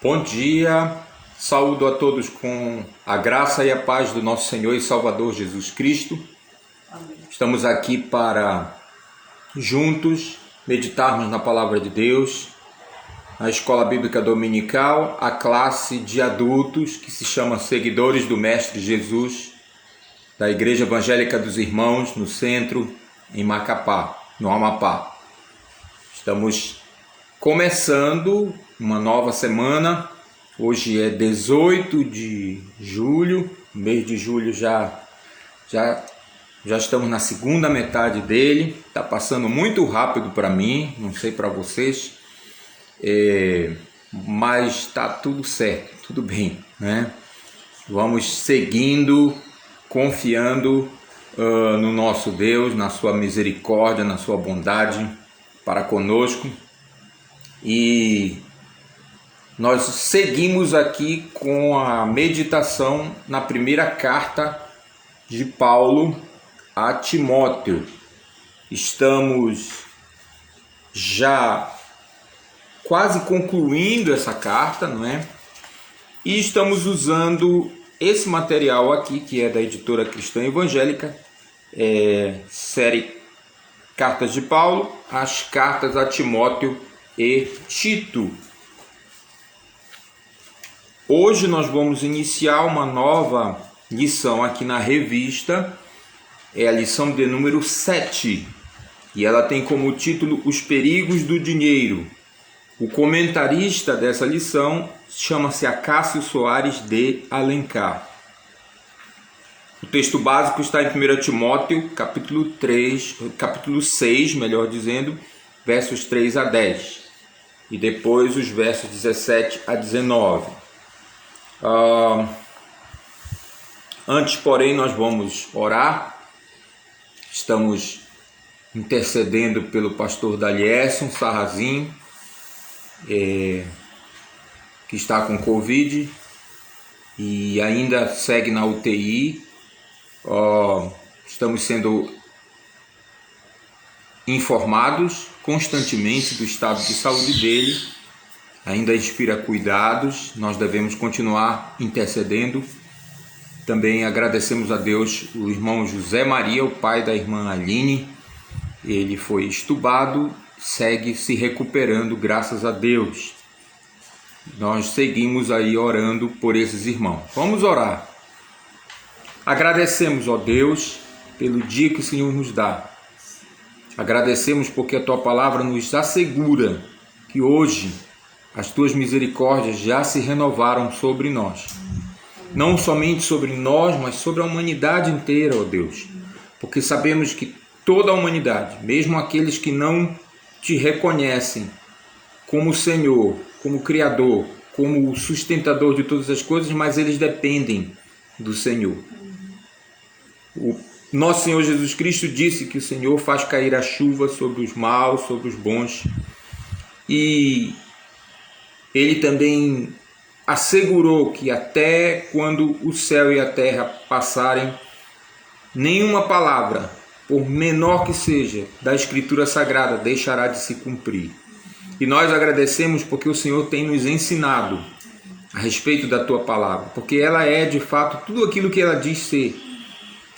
Bom dia, saúdo a todos com a graça e a paz do nosso Senhor e Salvador Jesus Cristo. Amém. Estamos aqui para juntos meditarmos na Palavra de Deus, na Escola Bíblica Dominical, a classe de adultos que se chama Seguidores do Mestre Jesus, da Igreja Evangélica dos Irmãos, no centro, em Macapá, no Amapá. Estamos começando uma nova semana. Hoje é 18 de julho, mês de julho já estamos na segunda metade dele. Está passando muito rápido para mim, não sei para vocês, mas está tudo certo, tudo bem, né? Vamos seguindo, confiando no nosso Deus, na sua misericórdia, na sua bondade para conosco. E nós seguimos aqui com a meditação na primeira carta de Paulo a Timóteo. Estamos já quase concluindo essa carta, não é? E estamos usando esse material aqui, que é da editora Cristã Evangélica, série Cartas de Paulo, as cartas a Timóteo e Tito. Hoje nós vamos iniciar uma nova lição aqui na revista, é a lição de número 7, e ela tem como título Os Perigos do Dinheiro. O comentarista dessa lição chama-se Acácio Soares de Alencar. O texto básico está em 1 Timóteo, capítulo 6, melhor dizendo, versos 3 a 10, e depois os versos 17 a 19. Antes, porém, nós vamos orar. Estamos intercedendo pelo pastor Dalierson Sarrazin, que está com Covid e ainda segue na UTI. Estamos sendo informados constantemente do estado de saúde dele, ainda inspira cuidados. Nós devemos continuar intercedendo. Também agradecemos a Deus o irmão José Maria, o pai da irmã Aline. Ele foi estubado, segue se recuperando, graças a Deus. Nós seguimos aí orando por esses irmãos. Vamos orar. Agradecemos, ó Deus, pelo dia que o Senhor nos dá. Agradecemos porque a Tua palavra nos assegura que hoje as Tuas misericórdias já se renovaram sobre nós. Não somente sobre nós, mas sobre a humanidade inteira, ó Deus. Porque sabemos que toda a humanidade, mesmo aqueles que não Te reconhecem como Senhor, como Criador, como sustentador de todas as coisas, mas eles dependem do Senhor. O nosso Senhor Jesus Cristo disse que o Senhor faz cair a chuva sobre os maus, sobre os bons. E Ele também assegurou que até quando o céu e a terra passarem, nenhuma palavra, por menor que seja, da Escritura Sagrada deixará de se cumprir. E nós agradecemos porque o Senhor tem nos ensinado a respeito da Tua palavra, porque ela é de fato tudo aquilo que ela diz ser: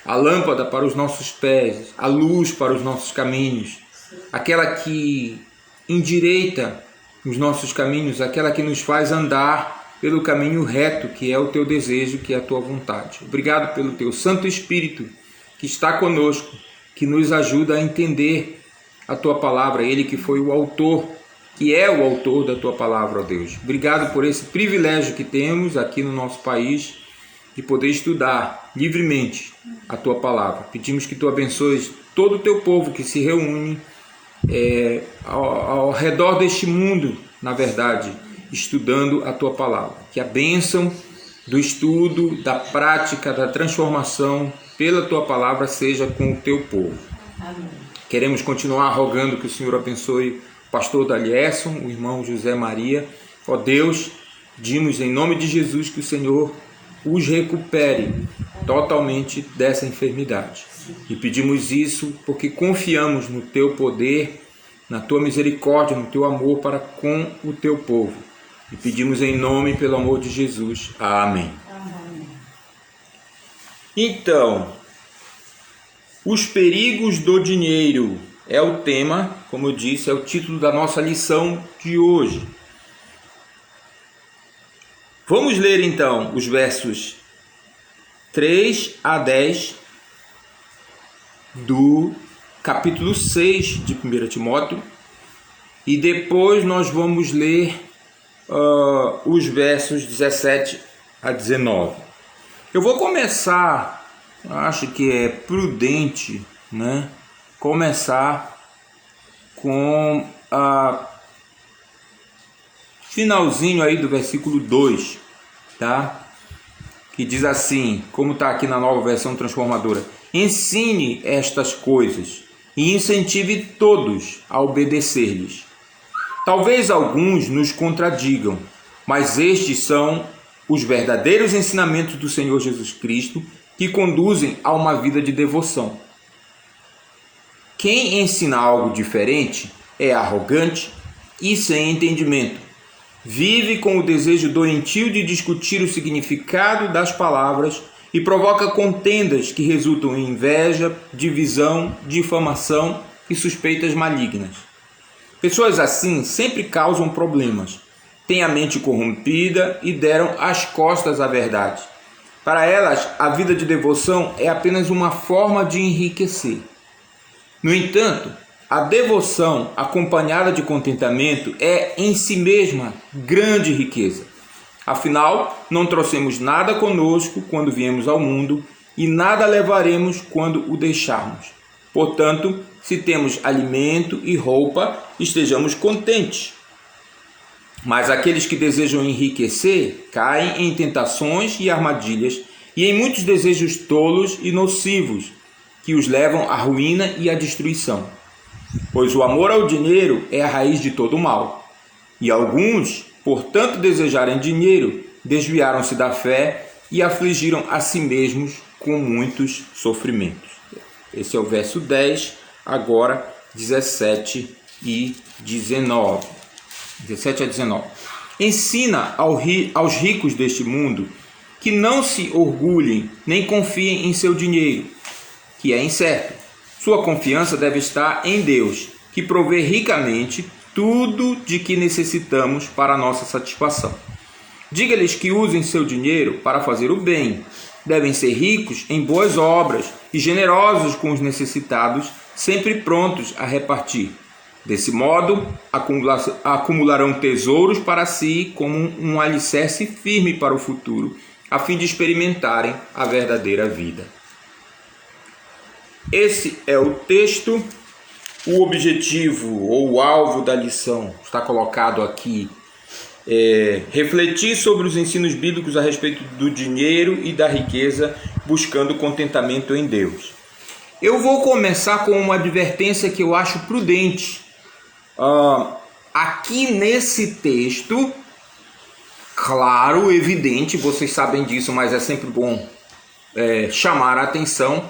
a lâmpada para os nossos pés, a luz para os nossos caminhos, aquela que endireita os nossos caminhos, aquela que nos faz andar pelo caminho reto, que é o Teu desejo, que é a Tua vontade. Obrigado pelo Teu Santo Espírito que está conosco, que nos ajuda a entender a Tua palavra, Ele que foi o autor, que é o autor da Tua palavra, ó Deus. Obrigado por esse privilégio que temos aqui no nosso país, de poder estudar livremente a Tua palavra. Pedimos que Tu abençoes todo o Teu povo que se reúne ao redor deste mundo, na verdade, estudando a Tua palavra. Que a bênção do estudo, da prática, da transformação pela Tua palavra seja com o Teu povo. Amém. Queremos continuar rogando que o Senhor abençoe o pastor Dalierson, o irmão José Maria. Ó Deus, pedimos em nome de Jesus que o Senhor os recupere totalmente dessa enfermidade. E pedimos isso porque confiamos no Teu poder, na Tua misericórdia, no Teu amor para com o Teu povo. E pedimos em nome e pelo amor de Jesus. Amém. Então, os perigos do dinheiro é o tema, como eu disse, é o título da nossa lição de hoje. Vamos ler então os versos 3 a 10 do capítulo 6 de 1 Timóteo e depois nós vamos ler os versos 17 a 19. Eu vou começar, acho que é prudente, né, começar com a finalzinho aí do versículo 2, tá? Que diz assim, como está aqui na Nova Versão Transformadora: ensine estas coisas e incentive todos a obedecer-lhes. Talvez alguns nos contradigam, mas estes são os verdadeiros ensinamentos do Senhor Jesus Cristo que conduzem a uma vida de devoção. Quem ensina algo diferente é arrogante e sem entendimento. Vive com o desejo doentio de discutir o significado das palavras e provoca contendas que resultam em inveja, divisão, difamação e suspeitas malignas. Pessoas assim sempre causam problemas, têm a mente corrompida e deram as costas à verdade. Para elas, a vida de devoção é apenas uma forma de enriquecer. No entanto, a devoção acompanhada de contentamento é em si mesma grande riqueza. Afinal, não trouxemos nada conosco quando viemos ao mundo e nada levaremos quando o deixarmos. Portanto, se temos alimento e roupa, estejamos contentes. Mas aqueles que desejam enriquecer caem em tentações e armadilhas e em muitos desejos tolos e nocivos que os levam à ruína e à destruição. Pois o amor ao dinheiro é a raiz de todo o mal. E alguns, por tanto desejarem dinheiro, desviaram-se da fé e afligiram a si mesmos com muitos sofrimentos. Esse é o verso 10, agora 17 e 19. 17 a 19. Ensina aos ricos deste mundo que não se orgulhem nem confiem em seu dinheiro, que é incerto. Sua confiança deve estar em Deus, que provê ricamente tudo de que necessitamos para a nossa satisfação. Diga-lhes que usem seu dinheiro para fazer o bem. Devem ser ricos em boas obras e generosos com os necessitados, sempre prontos a repartir. Desse modo, acumularão tesouros para si como um alicerce firme para o futuro, a fim de experimentarem a verdadeira vida. Esse é o texto. O objetivo ou o alvo da lição está colocado aqui. Refletir sobre os ensinos bíblicos a respeito do dinheiro e da riqueza, buscando contentamento em Deus. Eu vou começar com uma advertência que eu acho prudente. Aqui nesse texto, claro, evidente, vocês sabem disso, mas é sempre bom chamar a atenção,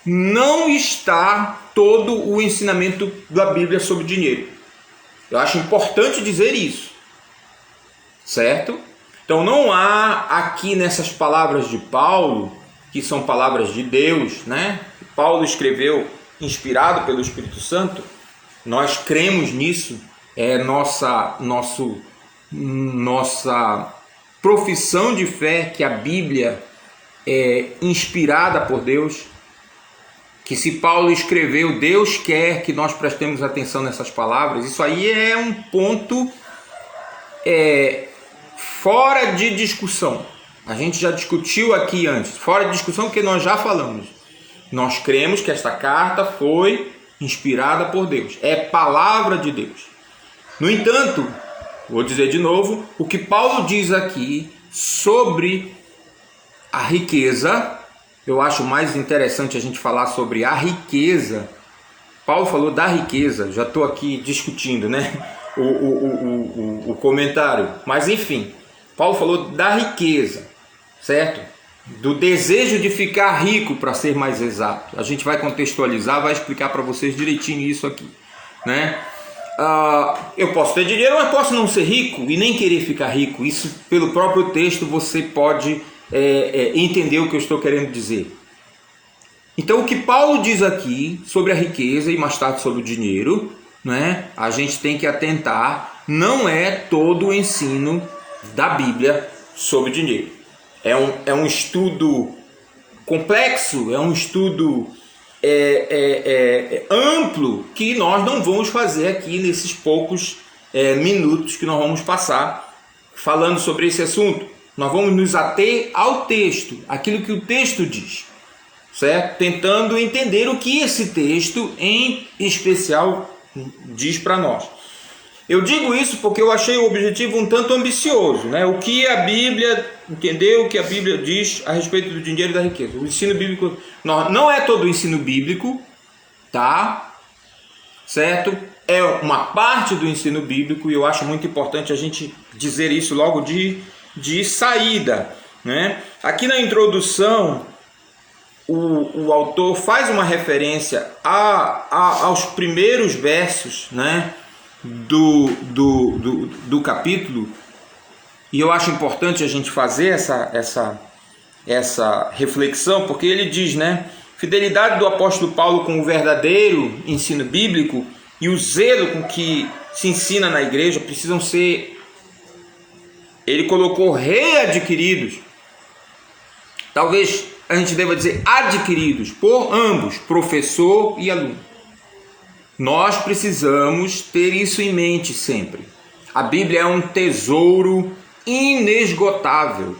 não está todo o ensinamento da Bíblia sobre dinheiro. Eu acho importante dizer isso. Certo? Então não há aqui nessas palavras de Paulo, que são palavras de Deus, né? Paulo escreveu inspirado pelo Espírito Santo, nós cremos nisso, é nossa profissão de fé que a Bíblia é inspirada por Deus, que se Paulo escreveu, Deus quer que nós prestemos atenção nessas palavras. Isso aí é um ponto fora de discussão. A gente já discutiu aqui antes, fora de discussão, porque nós já falamos. Nós cremos que esta carta foi inspirada por Deus, é palavra de Deus. No entanto, vou dizer de novo, o que Paulo diz aqui sobre a riqueza, eu acho mais interessante a gente falar sobre a riqueza. Paulo falou da riqueza, já estou aqui discutindo, né? O comentário, mas enfim, Paulo falou da riqueza, certo? Do desejo de ficar rico, para ser mais exato. A gente vai contextualizar, vai explicar para vocês direitinho isso aqui, né? Eu posso ter dinheiro, mas posso não ser rico e nem querer ficar rico. Isso, pelo próprio texto, você pode entender o que eu estou querendo dizer. Então, o que Paulo diz aqui sobre a riqueza e mais tarde sobre o dinheiro, né, a gente tem que atentar, não é todo o ensino da Bíblia sobre dinheiro. É um estudo complexo, é um estudo amplo que nós não vamos fazer aqui nesses poucos minutos que nós vamos passar falando sobre esse assunto. Nós vamos nos ater ao texto, aquilo que o texto diz, certo? Tentando entender o que esse texto em especial diz para nós. Eu digo isso porque eu achei o objetivo um tanto ambicioso, né? O que a Bíblia, entender o que a Bíblia diz a respeito do dinheiro e da riqueza. O ensino bíblico não é todo o ensino bíblico, tá? Certo? É uma parte do ensino bíblico e eu acho muito importante a gente dizer isso logo de saída, né? Aqui na introdução, o autor faz uma referência aos primeiros versos, né, do capítulo, e eu acho importante a gente fazer essa reflexão, porque ele diz, né, fidelidade do apóstolo Paulo com o verdadeiro ensino bíblico e o zelo com que se ensina na igreja precisam ser, ele colocou, readquiridos. Talvez a gente deva dizer adquiridos por ambos, professor e aluno. Nós precisamos ter isso em mente sempre. A Bíblia é um tesouro inesgotável.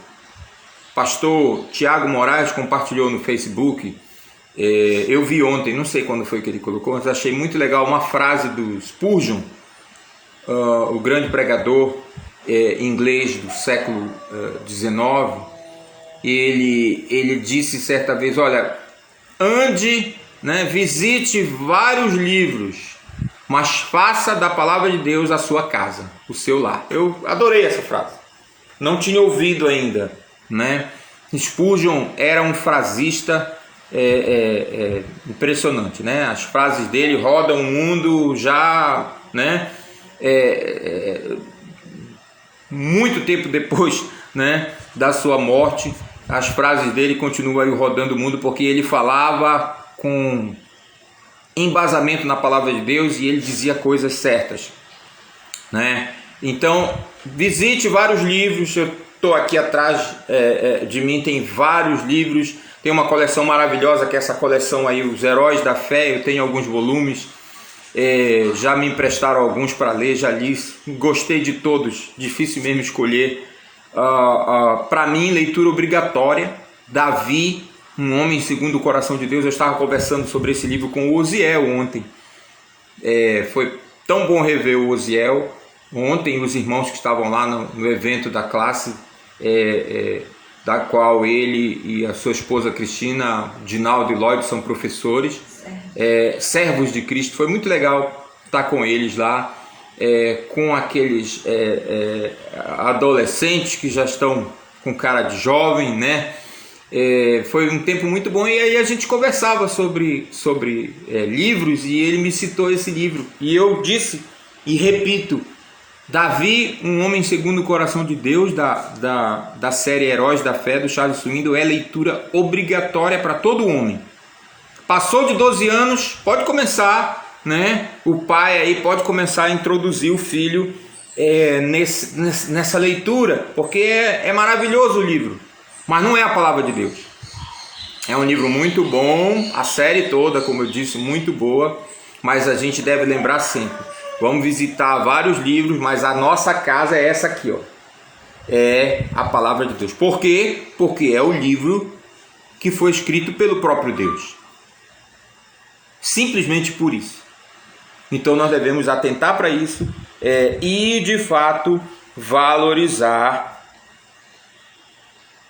Pastor Tiago Moraes compartilhou no Facebook, eu vi ontem, não sei quando foi que ele colocou, mas achei muito legal uma frase do Spurgeon, o grande pregador inglês do século XIX. Ele disse certa vez, olha, ande, né, visite vários livros, mas faça da palavra de Deus a sua casa, o seu lar. Eu adorei essa frase, não tinha ouvido ainda, né? Spurgeon era um frasista impressionante, né? As frases dele rodam o mundo já, né? Muito tempo depois, né, da sua morte, as frases dele continuam aí rodando o mundo, porque ele falava com embasamento na palavra de Deus e ele dizia coisas certas, né? Então, visite vários livros. Eu estou aqui atrás de mim, tem vários livros. Tem uma coleção maravilhosa, que é essa coleção aí, Os Heróis da Fé. Eu tenho alguns volumes, já me emprestaram alguns para ler, já li, gostei de todos, difícil mesmo escolher. Para mim, leitura obrigatória. Davi, um homem segundo o coração de Deus. Eu estava conversando sobre esse livro com o Osiel ontem. Foi tão bom rever o Osiel ontem, os irmãos que estavam lá no evento da classe, da qual ele e a sua esposa Cristina, Dinaldo e Lloyd são professores, servos de Cristo. Foi muito legal estar com eles lá, com aqueles adolescentes que já estão com cara de jovem, né? Foi um tempo muito bom, e aí a gente conversava sobre livros, e ele me citou esse livro, e eu disse e repito, Davi, um homem segundo o coração de Deus, da série Heróis da Fé, do Charles Swindoll, é leitura obrigatória para todo homem. Passou de 12 anos, pode começar, né? O pai aí pode começar a introduzir o filho nessa leitura, porque é maravilhoso o livro, mas não é a palavra de Deus. É um livro muito bom, a série toda, como eu disse, muito boa, mas a gente deve lembrar sempre, vamos visitar vários livros, mas a nossa casa é essa aqui, ó. É a palavra de Deus. Por quê? Porque é o livro que foi escrito pelo próprio Deus. Simplesmente por isso. Então nós devemos atentar para isso e, de fato, valorizar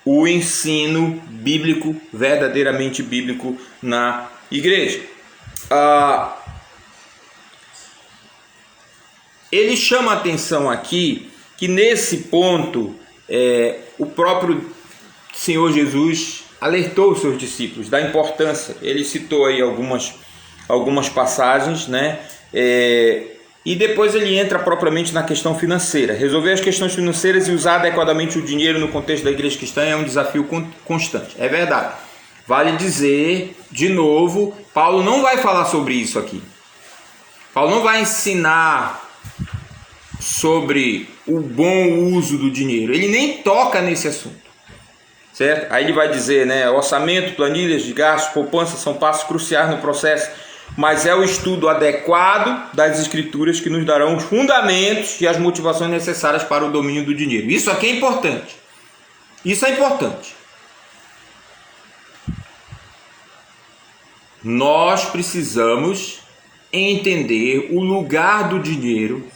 o ensino bíblico, verdadeiramente bíblico, na igreja. Ele chama a atenção aqui que nesse ponto o próprio Senhor Jesus alertou os seus discípulos da importância. Ele citou aí algumas passagens, né? E depois ele entra propriamente na questão financeira. Resolver as questões financeiras e usar adequadamente o dinheiro no contexto da igreja cristã é um desafio constante. É verdade. Vale dizer, de novo, Paulo não vai falar sobre isso aqui. Paulo não vai ensinar sobre o bom uso do dinheiro. Ele nem toca nesse assunto. Certo? Aí ele vai dizer, né, orçamento, planilhas de gastos, poupança são passos cruciais no processo, mas é o estudo adequado das escrituras que nos darão os fundamentos e as motivações necessárias para o domínio do dinheiro. Isso aqui é importante. Isso é importante. Nós precisamos entender o lugar do dinheiro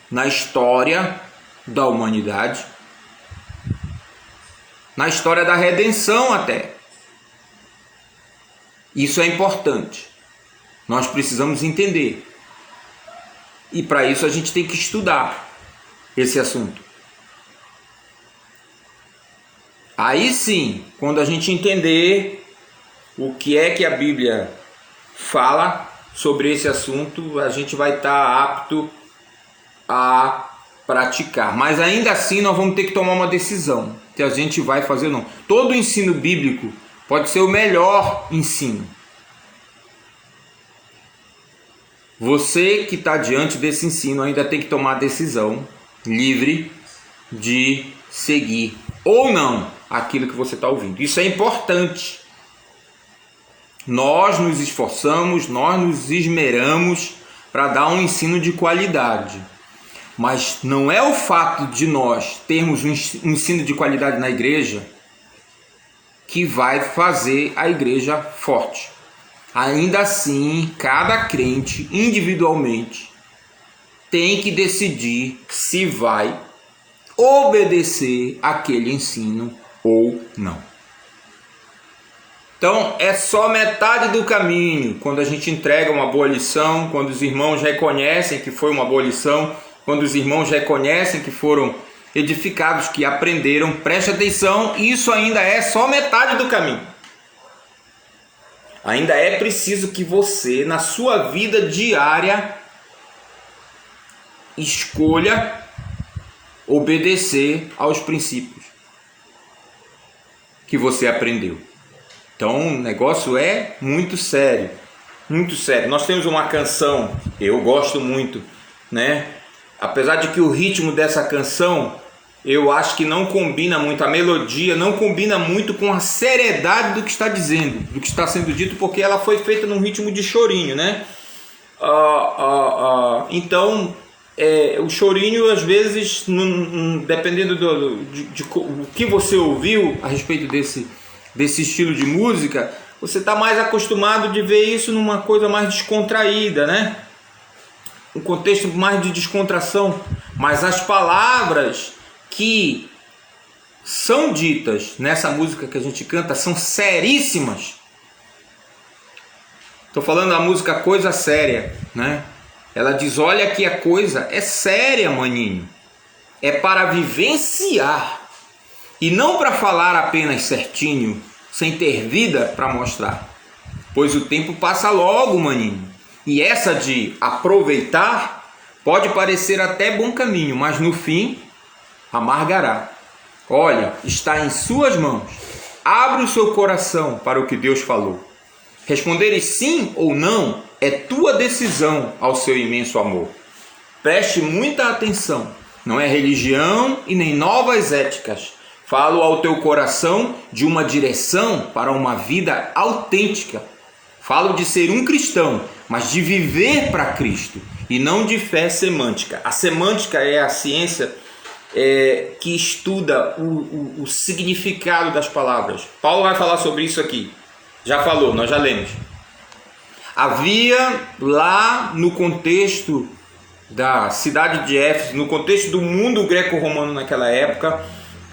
na história da humanidade, na história da redenção até. Isso é importante. Nós precisamos entender. E para isso a gente tem que estudar esse assunto. Aí sim, quando a gente entender o que é que a Bíblia fala sobre esse assunto, a gente vai estar apto a praticar. Mas ainda assim nós vamos ter que tomar uma decisão, se a gente vai fazer ou não. Todo ensino bíblico pode ser o melhor ensino. Você que está diante desse ensino ainda tem que tomar a decisão livre de seguir ou não aquilo que você está ouvindo. Isso é importante. Nós nos esforçamos, nós nos esmeramos para dar um ensino de qualidade. Mas não é o fato de nós termos um ensino de qualidade na igreja que vai fazer a igreja forte. Ainda assim, cada crente individualmente tem que decidir se vai obedecer aquele ensino ou não. Então, é só metade do caminho quando a gente entrega uma boa lição, quando os irmãos reconhecem que foi uma boa lição, quando os irmãos reconhecem que foram edificados, que aprenderam. Preste atenção, isso ainda é só metade do caminho. Ainda é preciso que você, na sua vida diária, escolha obedecer aos princípios que você aprendeu. Então, o negócio é muito sério, muito sério. Nós temos uma canção, eu gosto muito, né? Apesar de que o ritmo dessa canção, eu acho que não combina muito, a melodia não combina muito com a seriedade do que está dizendo, do que está sendo dito, porque ela foi feita num ritmo de chorinho, né? Então, o chorinho, às vezes, dependendo de o que você ouviu a respeito desse estilo de música, você está mais acostumado de ver isso numa coisa mais descontraída, né? Um contexto mais de descontração. Mas as palavras que são ditas nessa música que a gente canta são seríssimas. Estou falando da música Coisa Séria, né? Ela diz, olha que a coisa é séria, maninho. É para vivenciar e não para falar apenas certinho, sem ter vida para mostrar. Pois o tempo passa logo, maninho. E essa de aproveitar pode parecer até bom caminho, mas no fim amargará. Olha, está em suas mãos. Abre o seu coração para o que Deus falou. Responderes sim ou não é tua decisão ao seu imenso amor. Preste muita atenção. Não é religião e nem novas éticas. Falo ao teu coração de uma direção para uma vida autêntica. Falo de ser um cristão, mas de viver para Cristo e não de fé semântica. A semântica é a ciência que estuda o significado das palavras. Paulo vai falar sobre isso aqui. Já falou, nós já lemos. Havia lá no contexto da cidade de Éfeso, no contexto do mundo greco-romano naquela época,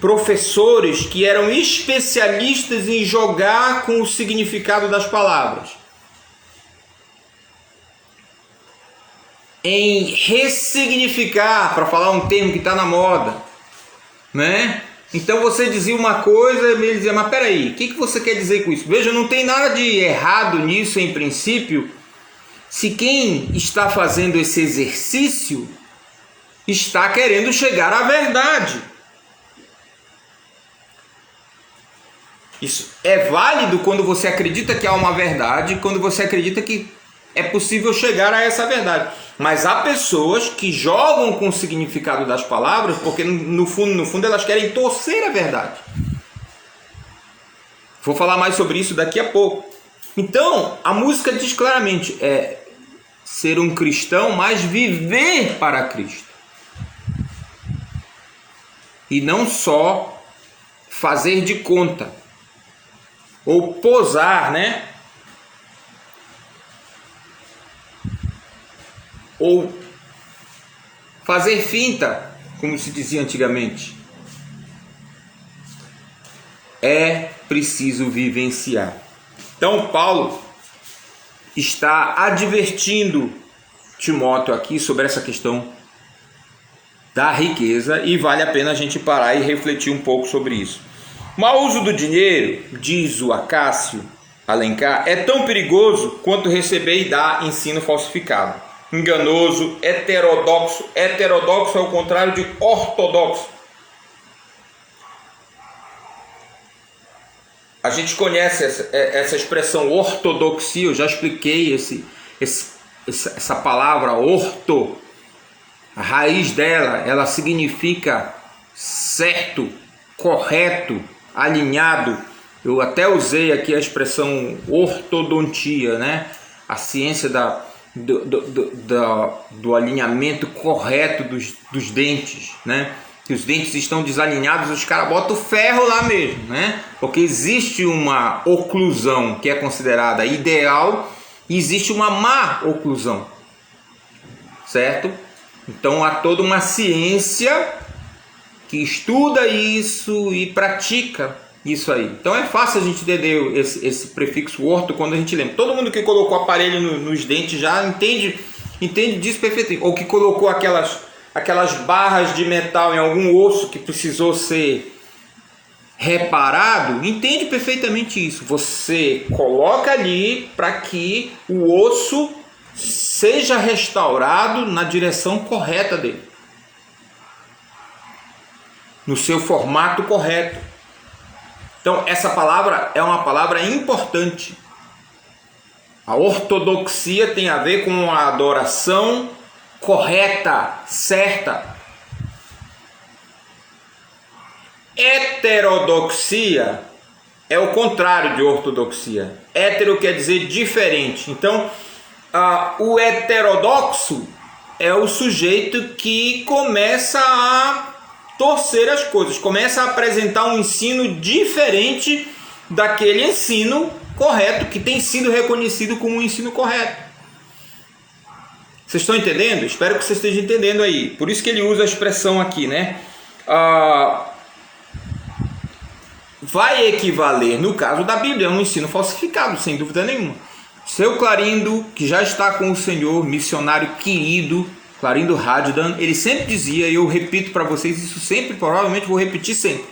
professores que eram especialistas em jogar com o significado das palavras, em ressignificar, para falar um termo que está na moda, né? Então você dizia uma coisa e ele dizia, mas peraí, o que você quer dizer com isso? Veja, não tem nada de errado nisso em princípio, se quem está fazendo esse exercício está querendo chegar à verdade. Isso é válido quando você acredita que há uma verdade, quando você acredita que é possível chegar a essa verdade. Mas há pessoas que jogam com o significado das palavras porque no fundo elas querem torcer a verdade. Vou falar mais sobre isso daqui a pouco. Então, a música diz claramente, é ser um cristão, mas viver para Cristo. E não só fazer de conta, ou posar, né? Ou fazer finta, como se dizia antigamente. É preciso vivenciar. Então, Paulo está advertindo Timóteo aqui sobre essa questão da riqueza e vale a pena a gente parar e refletir um pouco sobre isso. O mau uso do dinheiro, diz o Acácio Alencar, é tão perigoso quanto receber e dar ensino falsificado, enganoso, heterodoxo. Heterodoxo é o contrário de ortodoxo. A gente conhece essa expressão ortodoxia, eu já expliquei essa palavra orto. A raiz dela, ela significa certo, correto, alinhado. Eu até usei aqui a expressão ortodontia, né? A ciência do alinhamento correto dos dentes, né? Que os dentes estão desalinhados, os caras botam ferro lá mesmo, né? Porque existe uma oclusão que é considerada ideal e existe uma má oclusão, certo? Então há toda uma ciência que estuda isso e pratica isso aí. Então é fácil a gente entender esse prefixo orto quando a gente lembra. Todo mundo que colocou aparelho nos dentes já entende disso perfeitamente. Ou que colocou aquelas barras de metal em algum osso que precisou ser reparado, entende perfeitamente isso. Você coloca ali para que o osso seja restaurado na direção correta dele, no seu formato correto. Então essa palavra é uma palavra importante. A ortodoxia tem a ver com a adoração correta, certa. Heterodoxia é o contrário de ortodoxia. Hétero quer dizer diferente. Então, o heterodoxo é o sujeito que começa a torcer as coisas, começa a apresentar um ensino diferente daquele ensino correto, que tem sido reconhecido como um ensino correto. Vocês estão entendendo? Espero que vocês estejam entendendo aí. Por isso que ele usa a expressão aqui, né? Vai equivaler, no caso da Bíblia, a um ensino falsificado, sem dúvida nenhuma. Seu Clarindo, que já está com o Senhor, missionário querido, Clarindo Raddan, ele sempre dizia, e eu repito para vocês isso sempre, provavelmente vou repetir sempre: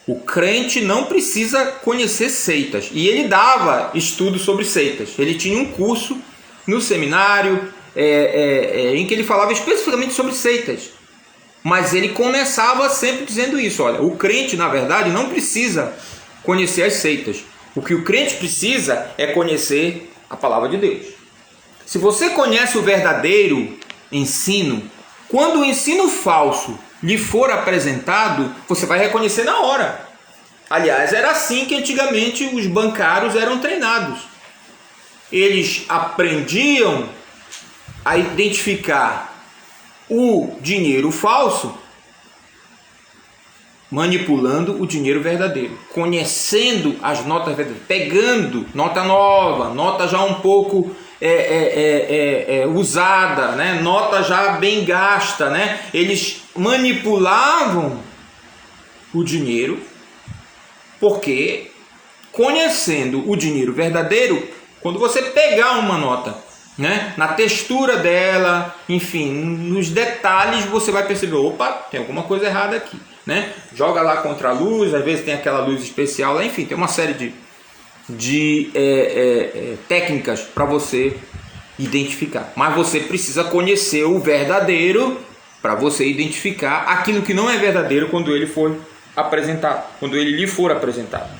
o crente não precisa conhecer seitas. E ele dava estudo sobre seitas. Ele tinha um curso no seminário em que ele falava especificamente sobre seitas. Mas ele começava sempre dizendo isso: olha, o crente, na verdade, não precisa conhecer as seitas. O que o crente precisa é conhecer a palavra de Deus. Se você conhece o verdadeiro ensino, quando o ensino falso lhe for apresentado, você vai reconhecer na hora. Aliás, era assim que antigamente os bancários eram treinados. Eles aprendiam a identificar o dinheiro falso manipulando o dinheiro verdadeiro, conhecendo as notas verdadeiras, pegando nota nova, nota já um pouco usada, né? Nota já bem gasta, né? Eles manipulavam o dinheiro, porque conhecendo o dinheiro verdadeiro, quando você pegar uma nota, né, na textura dela, enfim, nos detalhes, você vai perceber: opa, tem alguma coisa errada aqui, né? Joga lá contra a luz, às vezes tem aquela luz especial lá, enfim, tem uma série de técnicas para você identificar. Mas você precisa conhecer o verdadeiro para você identificar aquilo que não é verdadeiro quando ele for apresentado, quando ele lhe for apresentado.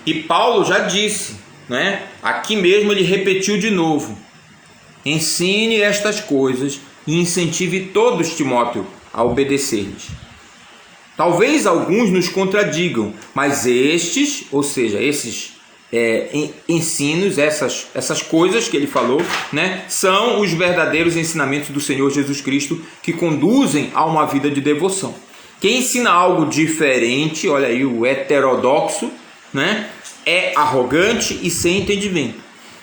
E Paulo já disse, né? Aqui mesmo ele repetiu de novo: ensine estas coisas e incentive todos, Timóteo, a obedecer-lhes. Talvez alguns nos contradigam, mas estes, ou seja, esses ensinos, essas coisas que ele falou, né, são os verdadeiros ensinamentos do Senhor Jesus Cristo que conduzem a uma vida de devoção. Quem ensina algo diferente, olha aí o heterodoxo, né, é arrogante e sem entendimento.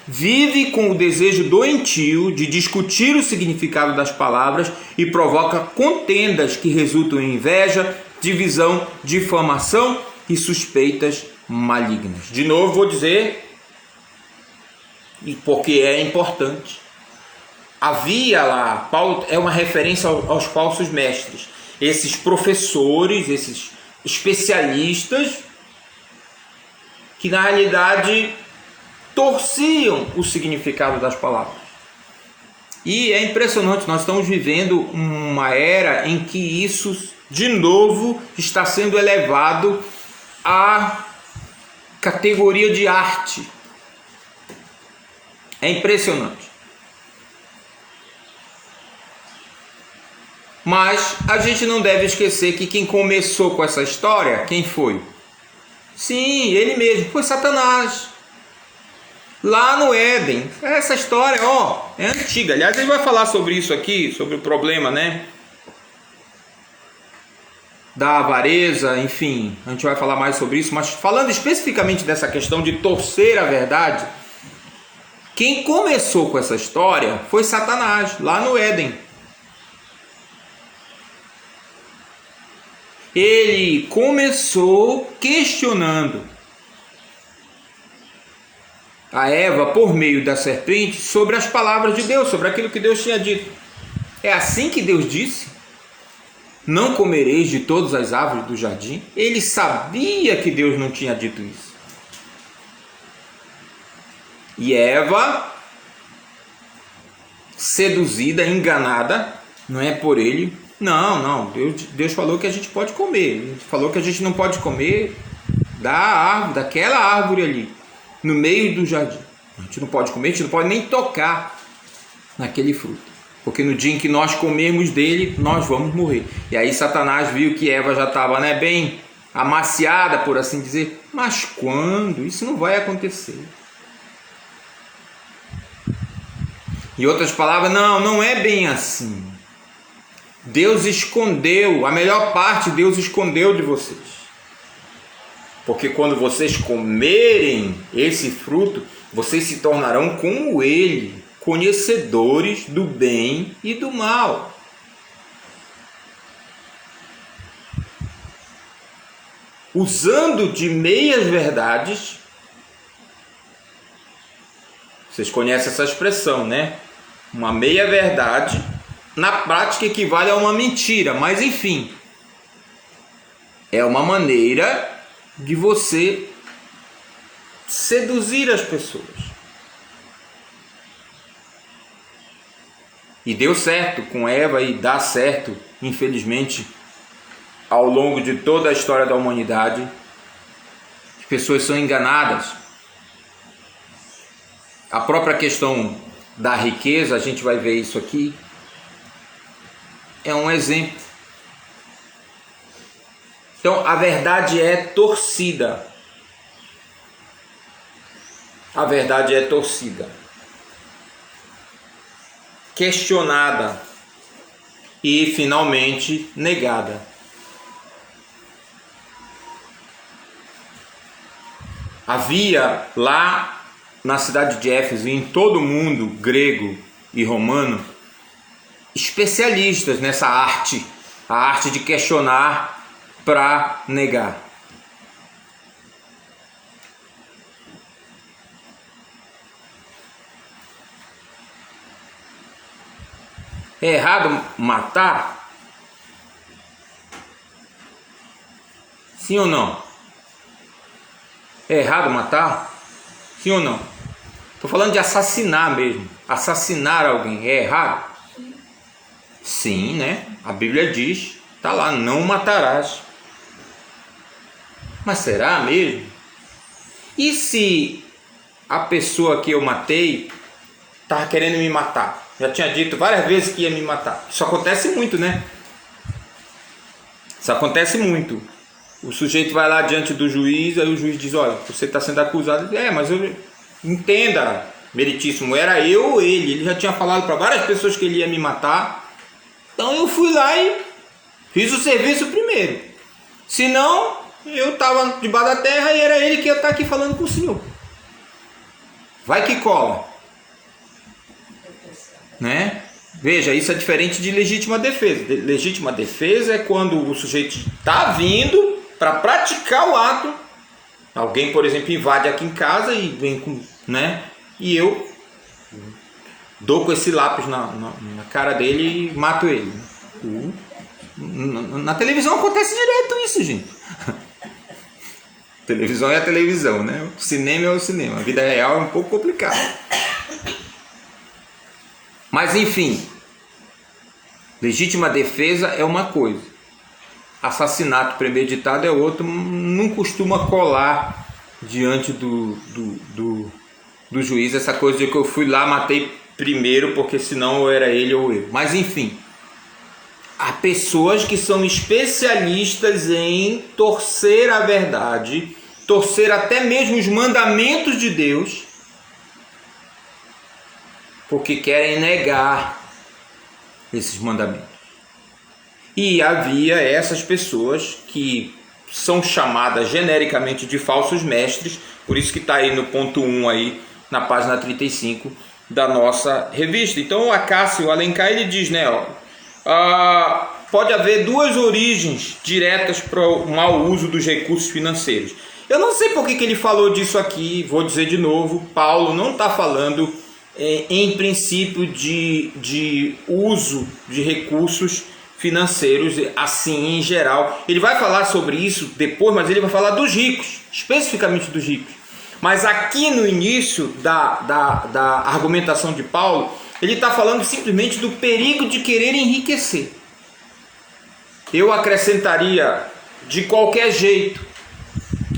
Vive com o desejo doentio de discutir o significado das palavras e provoca contendas que resultam em inveja, divisão, difamação e suspeitas malignas. De novo vou dizer, porque é importante. Havia lá, Paulo é uma referência aos falsos mestres, esses professores, esses especialistas que na realidade torciam o significado das palavras. E é impressionante, nós estamos vivendo uma era em que isso de novo está sendo elevado à categoria de arte. É impressionante. Mas a gente não deve esquecer que quem começou com essa história, quem foi? Sim, ele mesmo, foi Satanás. Lá no Éden. Essa história, é antiga. Aliás, ele vai falar sobre isso aqui, sobre o problema, né, da avareza, enfim, a gente vai falar mais sobre isso, mas falando especificamente dessa questão de torcer a verdade, quem começou com essa história foi Satanás, lá no Éden. Ele começou questionando a Eva por meio da serpente sobre as palavras de Deus, sobre aquilo que Deus tinha dito. É assim que Deus disse: não comereis de todas as árvores do jardim. Ele sabia que Deus não tinha dito isso. E Eva, seduzida, enganada, não é por ele. Não, Deus falou que a gente pode comer. Ele falou que a gente não pode comer da árvore, daquela árvore ali, no meio do jardim. A gente não pode comer, a gente não pode nem tocar naquele fruto, porque no dia em que nós comermos dele, nós vamos morrer. E aí Satanás viu que Eva já estava, bem amaciada, por assim dizer. Mas quando? Isso não vai acontecer. Em outras palavras, não é bem assim. Deus escondeu, a melhor parte Deus escondeu de vocês. Porque quando vocês comerem esse fruto, vocês se tornarão como ele, conhecedores do bem e do mal. Usando de meias verdades, vocês conhecem essa expressão, né? Uma meia verdade, na prática equivale a uma mentira, mas enfim, é uma maneira de você seduzir as pessoas. E deu certo com Eva e dá certo, infelizmente, ao longo de toda a história da humanidade. As pessoas são enganadas. A própria questão da riqueza, a gente vai ver isso aqui, é um exemplo. Então, a verdade é torcida. A verdade é torcida, questionada e finalmente negada. Havia lá na cidade de Éfeso e em todo o mundo grego e romano especialistas nessa arte, a arte de questionar para negar. É errado matar? Sim ou não? É errado matar? Sim ou não? Estou falando de assassinar mesmo. Assassinar alguém é errado? Sim, né? A Bíblia diz, está lá, não matarás. Mas será mesmo? E se a pessoa que eu matei estava querendo me matar? Já tinha dito várias vezes que ia me matar. Isso acontece muito, né? Isso acontece muito. O sujeito vai lá diante do juiz, aí o juiz diz, olha, você está sendo acusado. Mas eu... Entenda, meritíssimo, era eu ou ele. Ele já tinha falado para várias pessoas que ele ia me matar. Então eu fui lá e fiz o serviço primeiro. Senão, eu estava debaixo da terra e era ele que ia estar aqui falando com o senhor. Vai que cola. Né? Veja, isso é diferente de legítima defesa. Legítima defesa é quando o sujeito está vindo para praticar o ato. Alguém, por exemplo, invade aqui em casa e vem com, né? E eu dou com esse lápis na cara dele e mato ele. Na televisão acontece direto isso, gente. Televisão é a televisão, né? O cinema é o cinema. A vida real é um pouco complicada. Mas enfim, legítima defesa é uma coisa, assassinato premeditado é outro. Não costuma colar diante do juiz essa coisa de que eu fui lá, matei primeiro, porque senão ou era ele ou eu. Mas enfim, há pessoas que são especialistas em torcer a verdade, torcer até mesmo os mandamentos de Deus, porque querem negar esses mandamentos. E havia essas pessoas que são chamadas genericamente de falsos mestres, por isso que está aí no ponto 1 aí, na página 35 da nossa revista. Então o Acácio Alencar, ele diz, né, pode haver duas origens diretas para o mau uso dos recursos financeiros. Eu não sei por que ele falou disso aqui, vou dizer de novo, Paulo não está falando em princípio de uso de recursos financeiros assim em geral. Ele vai falar sobre isso depois, mas ele vai falar dos ricos, especificamente dos ricos. Mas aqui no início da argumentação de Paulo, ele está falando simplesmente do perigo de querer enriquecer. Eu acrescentaria de qualquer jeito,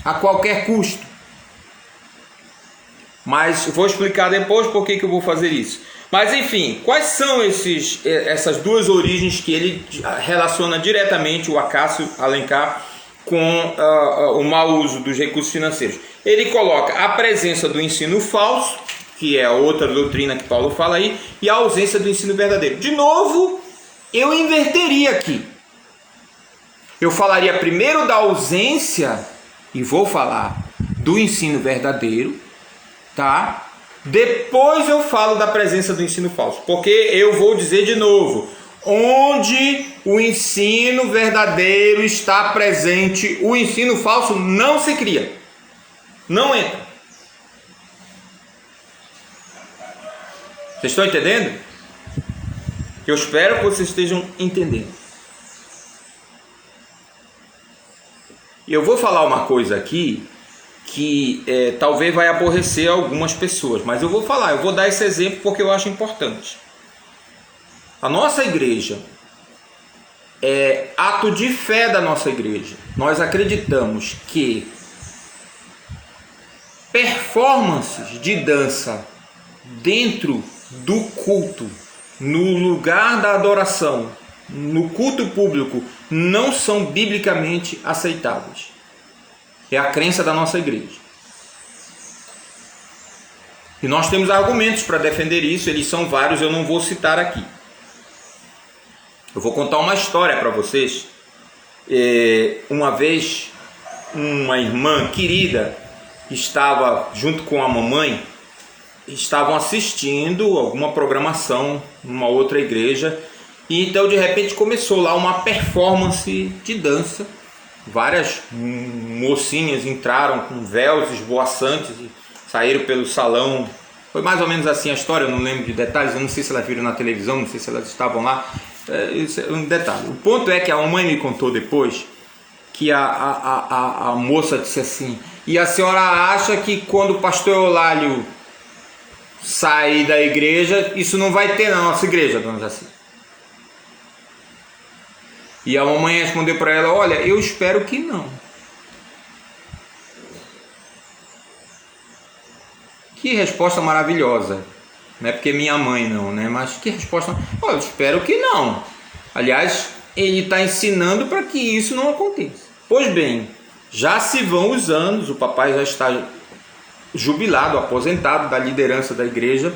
a qualquer custo. Mas vou explicar depois por que eu vou fazer isso. Mas enfim, quais são essas duas origens que ele relaciona diretamente, o Acácio Alencar, com o mau uso dos recursos financeiros? Ele coloca a presença do ensino falso, que é a outra doutrina que Paulo fala aí, e a ausência do ensino verdadeiro. De novo, eu inverteria aqui. Eu falaria primeiro da ausência e vou falar do ensino verdadeiro, tá? Depois eu falo da presença do ensino falso, porque eu vou dizer de novo, onde o ensino verdadeiro está presente, o ensino falso não se cria, não entra. Vocês estão entendendo? Eu espero que vocês estejam entendendo. Eu vou falar uma coisa aqui que talvez vai aborrecer algumas pessoas, mas eu vou falar, eu vou dar esse exemplo porque eu acho importante. A nossa igreja é ato de fé da nossa igreja. Nós acreditamos que performances de dança dentro do culto, no lugar da adoração, no culto público, não são biblicamente aceitáveis. É a crença da nossa igreja. E nós temos argumentos para defender isso, eles são vários, eu não vou citar aqui. Eu vou contar uma história para vocês. Uma vez, uma irmã querida estava junto com a mamãe, estavam assistindo alguma programação numa outra igreja, e então de repente começou lá uma performance de dança. Várias mocinhas entraram com véus esvoaçantes e saíram pelo salão. Foi mais ou menos assim a história, eu não lembro de detalhes, eu não sei se elas viram na televisão, não sei se elas estavam lá. Isso é um detalhe. O ponto é que a mamãe me contou depois que a moça disse assim: e a senhora acha que quando o pastor Eulálio sair da igreja, isso não vai ter na nossa igreja, dona Jaci? E a mamãe respondeu para ela: olha, eu espero que não. Que resposta maravilhosa. Não é porque minha mãe não, né? Mas que resposta. Olha, eu espero que não. Aliás, ele está ensinando para que isso não aconteça. Pois bem, já se vão os anos, o papai já está jubilado, aposentado da liderança da igreja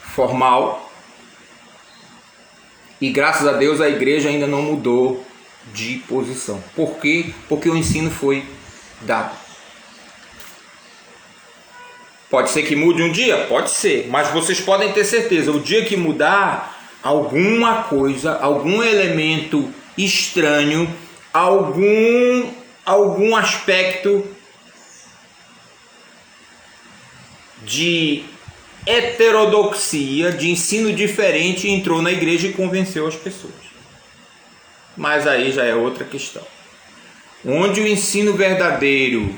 formal. E graças a Deus a igreja ainda não mudou de posição. Por quê? Porque o ensino foi dado. Pode ser que mude um dia? Pode ser. Mas vocês podem ter certeza, o dia que mudar, alguma coisa, algum elemento estranho, algum aspecto de heterodoxia, de ensino diferente, entrou na igreja e convenceu as pessoas. Mas aí já é outra questão. Onde o ensino verdadeiro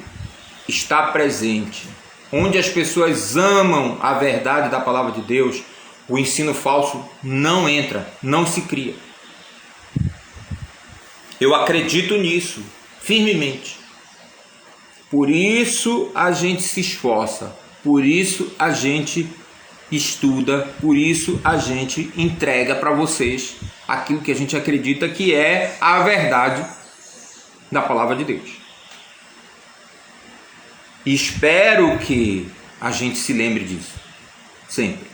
está presente, onde as pessoas amam a verdade da palavra de Deus, o ensino falso não entra, não se cria. Eu acredito nisso, firmemente. Por isso a gente se esforça, por isso a gente estuda, por isso a gente entrega para vocês aquilo que a gente acredita que é a verdade da palavra de Deus. E espero que a gente se lembre disso, sempre.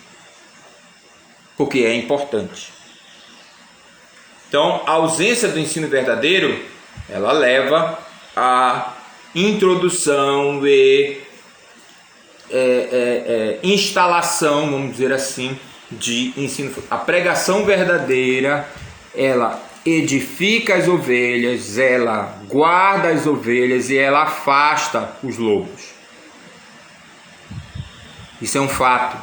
Porque é importante. Então, a ausência do ensino verdadeiro, ela leva à introdução e instalação, vamos dizer assim, de ensino. A pregação verdadeira, ela edifica as ovelhas, ela guarda as ovelhas e ela afasta os lobos. Isso é um fato.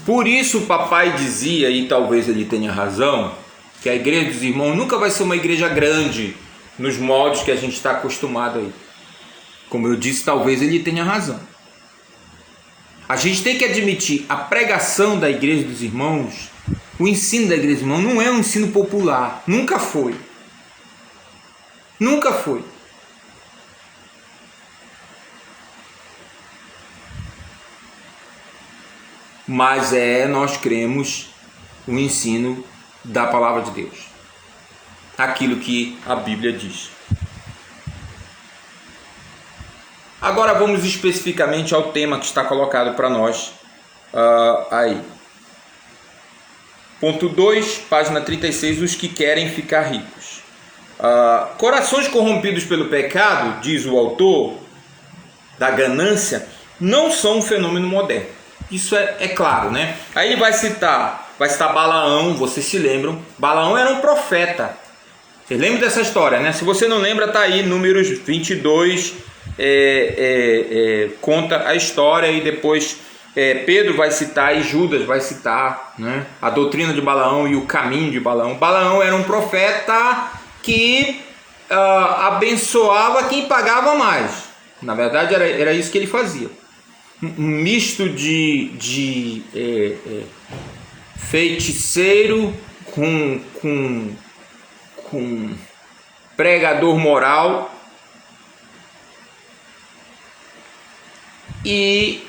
Por isso o papai dizia, e talvez ele tenha razão, que a igreja dos irmãos nunca vai ser uma igreja grande nos moldes que a gente está acostumado aí. Como eu disse, talvez ele tenha razão. A gente tem que admitir, a pregação da igreja dos irmãos, o ensino da igreja dos irmãos não é um ensino popular. Nunca foi. Nunca foi. Mas nós cremos o ensino da palavra de Deus. Aquilo que a Bíblia diz. Agora vamos especificamente ao tema que está colocado para nós aí. Ponto 2, página 36, os que querem ficar ricos. Corações corrompidos pelo pecado, diz o autor, da ganância, não são um fenômeno moderno. Isso é claro, né? Aí ele vai citar Balaão, vocês se lembram. Balaão era um profeta. Vocês lembram dessa história, né? Se você não lembra, está aí, Números 22, conta a história e depois Pedro vai citar e Judas vai citar, né, a doutrina de Balaão e o caminho de Balaão. Balaão era um profeta que abençoava quem pagava mais. Na verdade era isso que ele fazia. Um misto de feiticeiro com pregador moral. E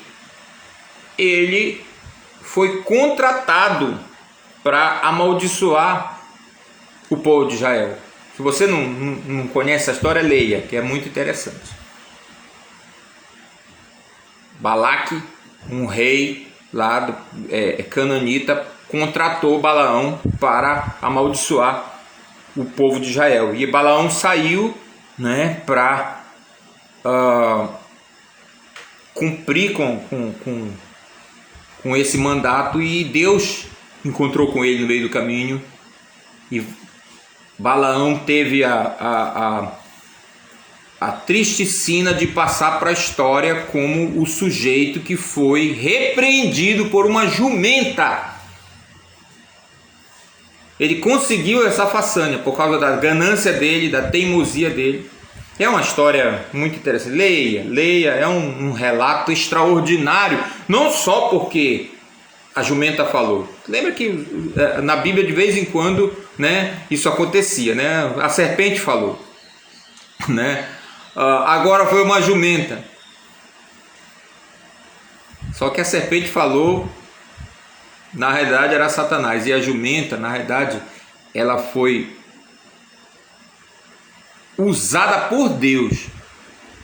ele foi contratado para amaldiçoar o povo de Israel. Se você não conhece a história, leia, que é muito interessante. Balaque, um rei lá cananita, contratou Balaão para amaldiçoar o povo de Israel. E Balaão saiu, né, para cumprir com esse mandato, e Deus encontrou com ele no meio do caminho, e Balaão teve a triste sina de passar para a história como o sujeito que foi repreendido por uma jumenta. Ele conseguiu essa façanha por causa da ganância dele, da teimosia dele. É uma história muito interessante. Leia, é um relato extraordinário, não só porque a jumenta falou. Lembra que na Bíblia de vez em quando, né, isso acontecia, né? A serpente falou, né? Agora foi uma jumenta. Só que a serpente falou, na realidade era Satanás, e a jumenta, na realidade, ela foi usada por Deus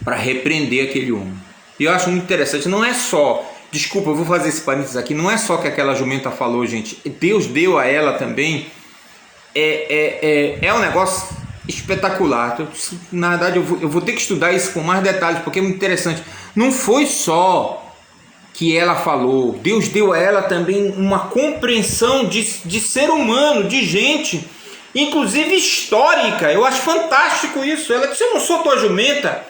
para repreender aquele homem. E eu acho muito interessante, não é só, desculpa, eu vou fazer esse parênteses aqui, não é só que aquela jumenta falou, gente, Deus deu a ela também, é um negócio espetacular. Na verdade eu vou ter que estudar isso com mais detalhes, porque é muito interessante. Não foi só que ela falou, Deus deu a ela também uma compreensão de ser humano, de gente, inclusive histórica. Eu acho fantástico isso. Ela disse: eu não sou tua jumenta,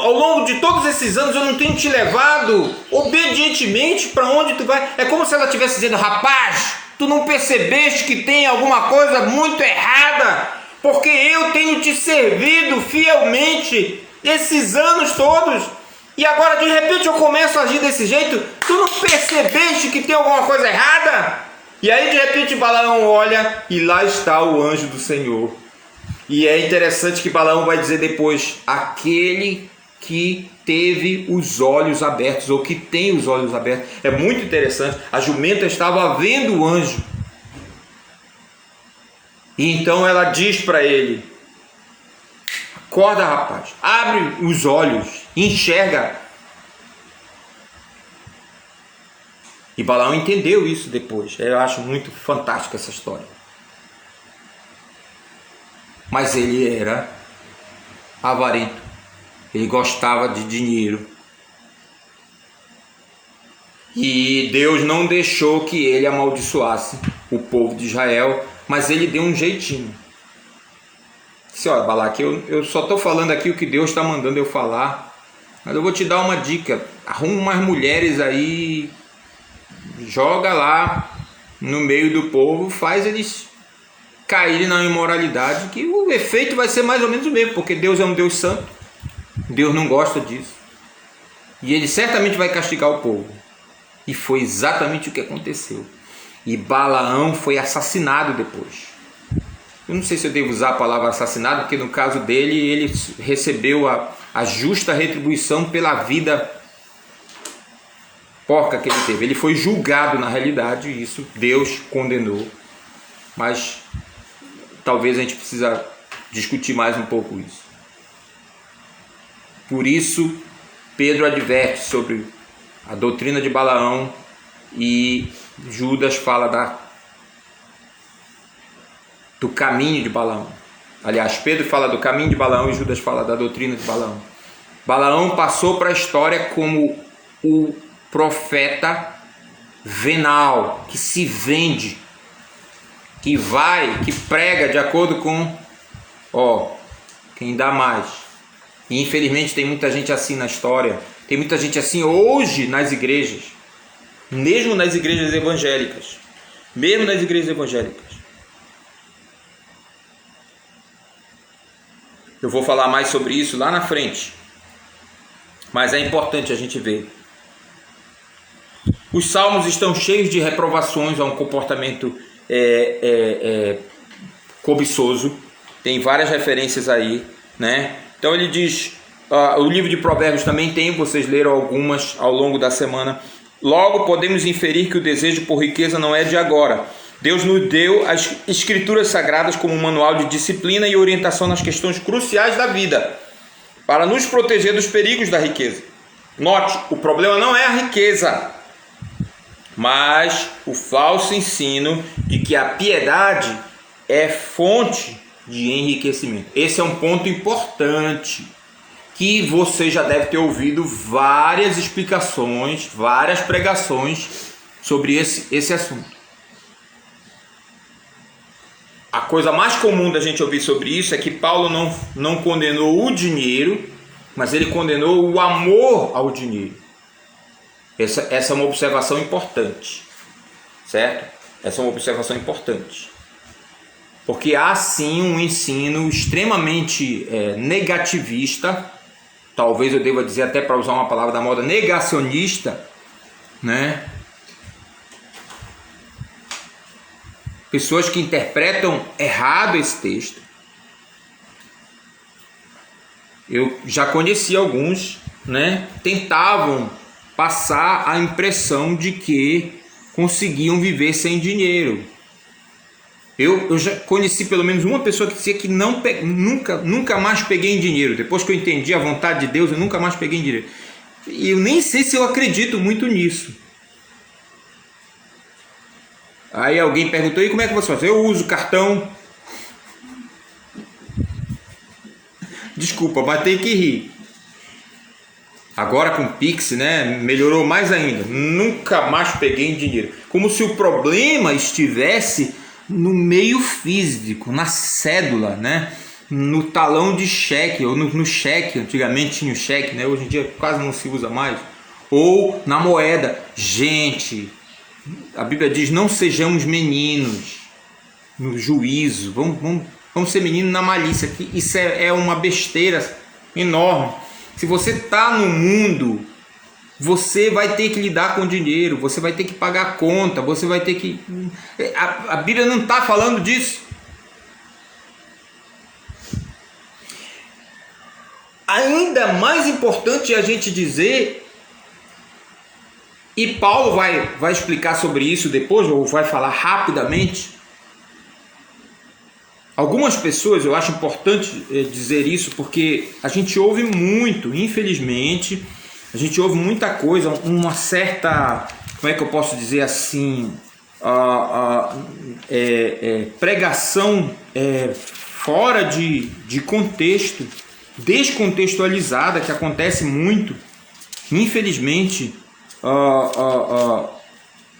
ao longo de todos esses anos eu não tenho te levado obedientemente para onde tu vai. É como se ela estivesse dizendo: rapaz, tu não percebeste que tem alguma coisa muito errada, porque eu tenho te servido fielmente esses anos todos, e agora de repente eu começo a agir desse jeito. Tu não percebeste que tem alguma coisa errada? E aí de repente Balaão olha e lá está o anjo do Senhor. E é interessante que Balaão vai dizer depois: aquele que teve os olhos abertos, ou que tem os olhos abertos. É muito interessante. A jumenta estava vendo o anjo. E então ela diz para ele: acorda, rapaz, abre os olhos, enxerga. E Balaão entendeu isso depois. Eu acho muito fantástica essa história. Mas ele era avarento, ele gostava de dinheiro. E Deus não deixou que ele amaldiçoasse o povo de Israel, mas ele deu um jeitinho. Disse: olha, Balaque, eu só estou falando aqui o que Deus está mandando eu falar, mas eu vou te dar uma dica. Arruma umas mulheres aí, joga lá no meio do povo, faz eles caírem na imoralidade, que o efeito vai ser mais ou menos o mesmo, porque Deus é um Deus santo, Deus não gosta disso, e ele certamente vai castigar o povo. E foi exatamente o que aconteceu. E Balaão foi assassinado depois. Eu não sei se eu devo usar a palavra assassinado, porque no caso dele, ele recebeu a justa retribuição pela vida porca que ele teve. Ele foi julgado na realidade, e isso Deus condenou. Mas talvez a gente precisa discutir mais um pouco isso. Por isso, Pedro adverte sobre a doutrina de Balaão, e Judas fala do caminho de Balaão. Aliás, Pedro fala do caminho de Balaão e Judas fala da doutrina de Balaão. Balaão passou para a história como o profeta venal, que se vende, que vai, que prega de acordo com quem dá mais. E infelizmente tem muita gente assim na história, tem muita gente assim hoje nas igrejas, mesmo nas igrejas evangélicas, Eu vou falar mais sobre isso lá na frente, mas é importante a gente ver. Os salmos estão cheios de reprovações a um comportamento cobiçoso. Tem várias referências aí, né? Então ele diz, o livro de Provérbios também tem, vocês leram algumas ao longo da semana. Logo podemos inferir que o desejo por riqueza não é de agora. Deus nos deu as escrituras sagradas como um manual de disciplina e orientação nas questões cruciais da vida, para nos proteger dos perigos da riqueza. Note, o problema não é a riqueza, mas o falso ensino de que a piedade é fonte de enriquecimento. Esse é um ponto importante, que você já deve ter ouvido várias explicações, várias pregações sobre esse assunto. A coisa mais comum da gente ouvir sobre isso é que Paulo não condenou o dinheiro, mas ele condenou o amor ao dinheiro. Essa é uma observação importante, certo? Essa é uma observação importante. Porque há sim um ensino extremamente negativista, talvez eu deva dizer, até para usar uma palavra da moda, negacionista, né? Pessoas que interpretam errado esse texto. Eu já conheci alguns, né? Tentavam passar a impressão de que conseguiam viver sem dinheiro. Eu já conheci pelo menos uma pessoa que dizia que nunca mais peguei em dinheiro. Depois que eu entendi a vontade de Deus, eu nunca mais peguei em dinheiro. E eu nem sei se eu acredito muito nisso. Aí alguém perguntou, e como é que você faz? Eu uso cartão. Desculpa, mas tem que rir. Agora com o Pix, né, melhorou mais ainda. Nunca mais peguei em dinheiro. Como se o problema estivesse no meio físico, na cédula, né? No talão de cheque, ou no cheque. Antigamente tinha o cheque, né? Hoje em dia quase não se usa mais. Ou na moeda. Gente, a Bíblia diz, não sejamos meninos no juízo. Vamos ser meninos na malícia. Isso é uma besteira enorme. Se você está no mundo, você vai ter que lidar com dinheiro, você vai ter que pagar conta, você vai ter que... A Bíblia não está falando disso. Ainda mais importante é a gente dizer, e Paulo vai explicar sobre isso depois, ou vai falar rapidamente. Algumas pessoas, eu acho importante dizer isso, porque a gente ouve muito, infelizmente, a gente ouve muita coisa, uma certa, como é que eu posso dizer assim, pregação fora de contexto, descontextualizada, que acontece muito, infelizmente.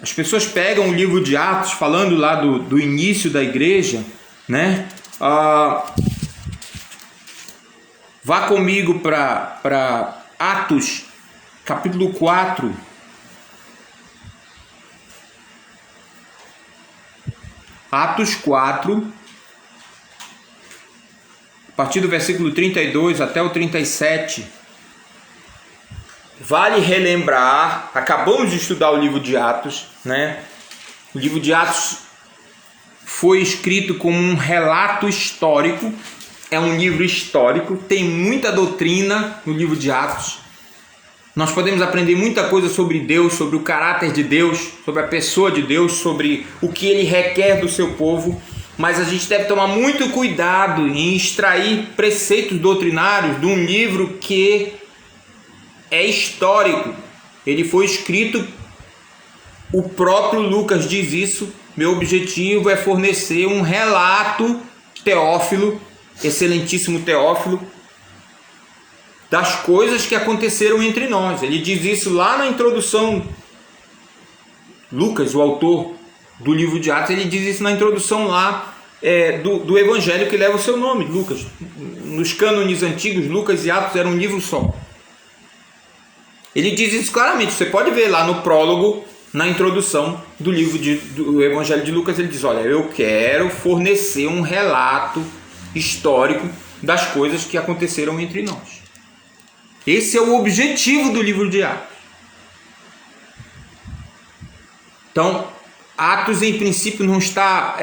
As pessoas pegam o livro de Atos, falando lá do início da igreja, né? Vá comigo para Atos capítulo 4. Atos 4, a partir do versículo 32 até o 37. Vale relembrar, acabamos de estudar o livro de Atos, né? O livro de Atos foi escrito como um relato histórico, é um livro histórico, tem muita doutrina no livro de Atos. Nós podemos aprender muita coisa sobre Deus, sobre o caráter de Deus, sobre a pessoa de Deus, sobre o que Ele requer do seu povo, mas a gente deve tomar muito cuidado em extrair preceitos doutrinários de um livro que é histórico. Ele foi escrito, o próprio Lucas diz isso, meu objetivo é fornecer um relato, Teófilo, excelentíssimo Teófilo, das coisas que aconteceram entre nós. Ele diz isso lá na introdução. Lucas, o autor do livro de Atos, ele diz isso na introdução lá do evangelho que leva o seu nome, Lucas. Nos cânones antigos, Lucas e Atos eram um livro só. Ele diz isso claramente, você pode ver lá no prólogo, na introdução do livro do Evangelho de Lucas, ele diz, olha, eu quero fornecer um relato histórico das coisas que aconteceram entre nós. Esse é o objetivo do livro de Atos. Então, Atos em princípio não está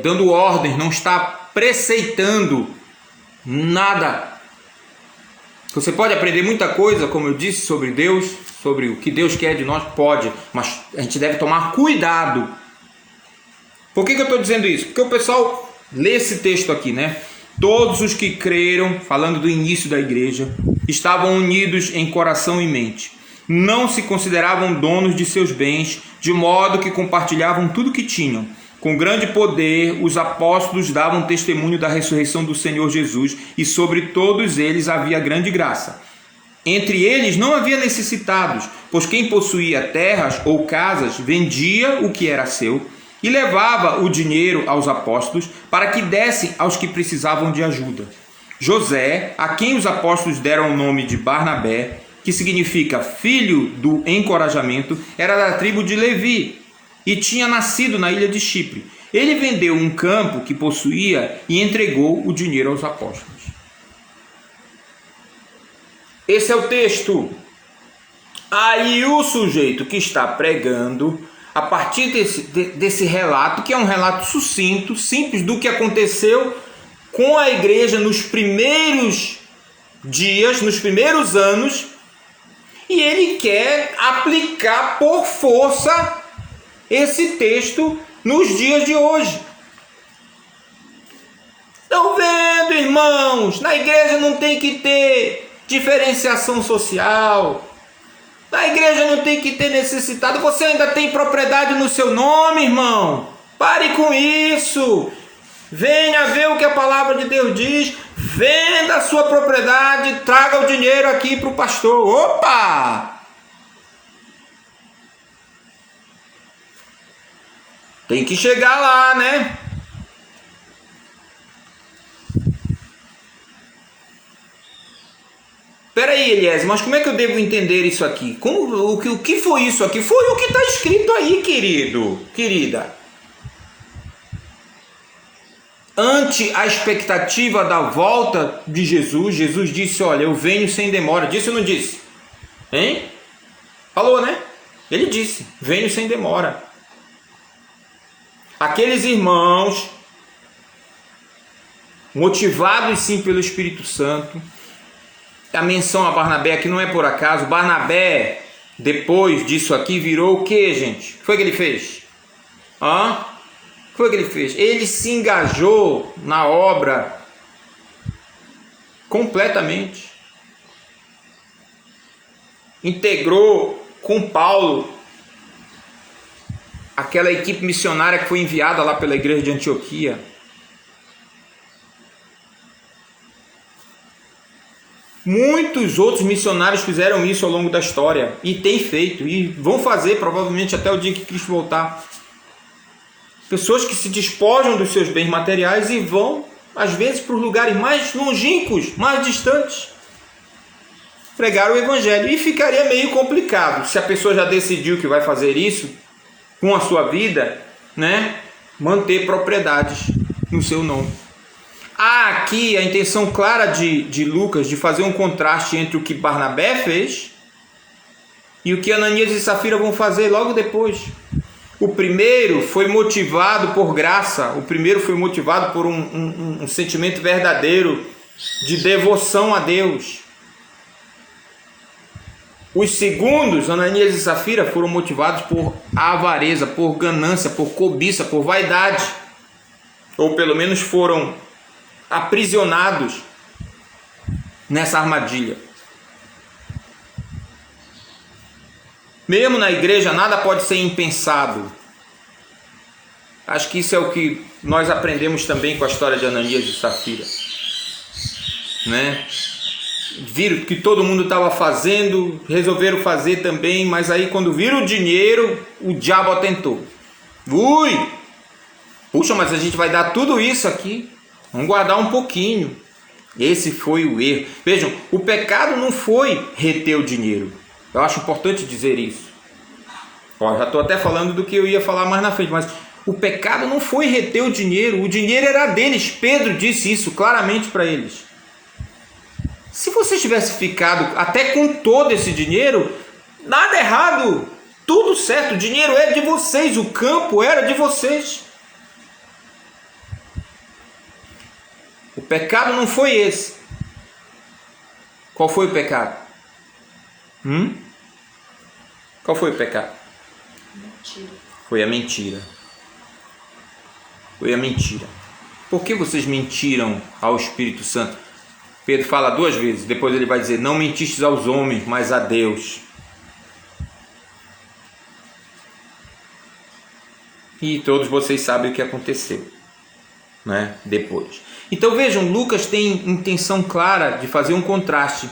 dando ordens, não está preceitando nada. Você pode aprender muita coisa, como eu disse, sobre Deus, sobre o que Deus quer de nós, pode, mas a gente deve tomar cuidado. Por que eu estou dizendo isso? Porque o pessoal lê esse texto aqui, né? Todos os que creram, falando do início da igreja, estavam unidos em coração e mente. Não se consideravam donos de seus bens, de modo que compartilhavam tudo que tinham. Com grande poder, os apóstolos davam testemunho da ressurreição do Senhor Jesus, e sobre todos eles havia grande graça. Entre eles não havia necessitados, pois quem possuía terras ou casas vendia o que era seu e levava o dinheiro aos apóstolos para que dessem aos que precisavam de ajuda. José, a quem os apóstolos deram o nome de Barnabé, que significa filho do encorajamento, era da tribo de Levi. e tinha nascido na ilha de Chipre. Ele vendeu um campo que possuía e entregou o dinheiro aos apóstolos. Esse é o texto. Aí o sujeito que está pregando, a partir desse relato, que é um relato sucinto, simples, do que aconteceu com a igreja nos primeiros dias, nos primeiros anos, e ele quer aplicar por força esse texto nos dias de hoje. Estão vendo, irmãos? Na igreja não tem que ter diferenciação social. Na igreja não tem que ter necessitado. Você ainda tem propriedade no seu nome, irmão. Pare com isso. Venha ver o que a palavra de Deus diz. Venda a sua propriedade. Traga o dinheiro aqui para o pastor. Opa! Tem que chegar lá, né? Peraí, Eliezer, mas como é que eu devo entender isso aqui? O que foi isso aqui? Foi o que está escrito aí, querida. Ante a expectativa da volta de Jesus, Jesus disse, olha, eu venho sem demora. Disse ou não disse? Hein? Falou, né? Ele disse, venho sem demora. Aqueles irmãos, motivados sim pelo Espírito Santo, a menção a Barnabé aqui não é por acaso. Barnabé, depois disso aqui, virou o que, gente? O que foi que ele fez? O que foi que ele fez? Ele se engajou na obra completamente. Integrou com Paulo aquela equipe missionária que foi enviada lá pela igreja de Antioquia. Muitos outros missionários fizeram isso ao longo da história e têm feito e vão fazer provavelmente até o dia que Cristo voltar. Pessoas que se despojam dos seus bens materiais e vão, às vezes, para os lugares mais longínquos, mais distantes, pregar o evangelho. E ficaria meio complicado se a pessoa já decidiu que vai fazer isso com a sua vida, né? Manter propriedades no seu nome. Há aqui a intenção clara de Lucas de fazer um contraste entre o que Barnabé fez e o que Ananias e Safira vão fazer logo depois. O primeiro foi motivado por graça, o primeiro foi motivado por um sentimento verdadeiro de devoção a Deus. Os segundos, Ananias e Safira, foram motivados por avareza, por ganância, por cobiça, por vaidade, ou pelo menos foram aprisionados nessa armadilha. Mesmo na igreja, nada pode ser impensado. Acho que isso é o que nós aprendemos também com a história de Ananias e Safira, né? Viram que todo mundo estava fazendo, resolveram fazer também, mas aí quando viram o dinheiro, o diabo atentou. Puxa, mas a gente vai dar tudo isso aqui, vamos guardar um pouquinho. Esse foi o erro. Vejam, o pecado não foi reter o dinheiro. Eu acho importante dizer isso. Já estou até falando do que eu ia falar mais na frente, mas o pecado não foi reter o dinheiro era deles. Pedro disse isso claramente para eles. Se você tivesse ficado até com todo esse dinheiro, nada errado, tudo certo, o dinheiro é de vocês, o campo era de vocês. O pecado não foi esse. Qual foi o pecado? Qual foi o pecado? Mentira. Foi a mentira. Foi a mentira. Por que vocês mentiram ao Espírito Santo? Pedro fala 2 vezes, depois ele vai dizer, não mentistes aos homens, mas a Deus. E todos vocês sabem o que aconteceu, né? Depois. Então vejam, Lucas tem intenção clara de fazer um contraste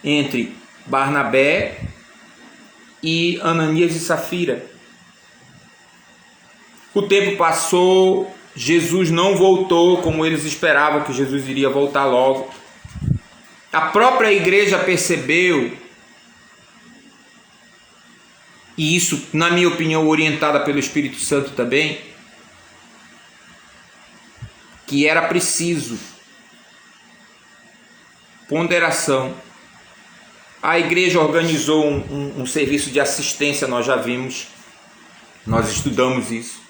entre Barnabé e Ananias e Safira. O tempo passou, Jesus não voltou como eles esperavam que Jesus iria voltar logo. A própria igreja percebeu e isso, na minha opinião, orientada pelo Espírito Santo também, que era preciso ponderação. A igreja organizou um serviço de assistência, nós já vimos, nós estudamos isso.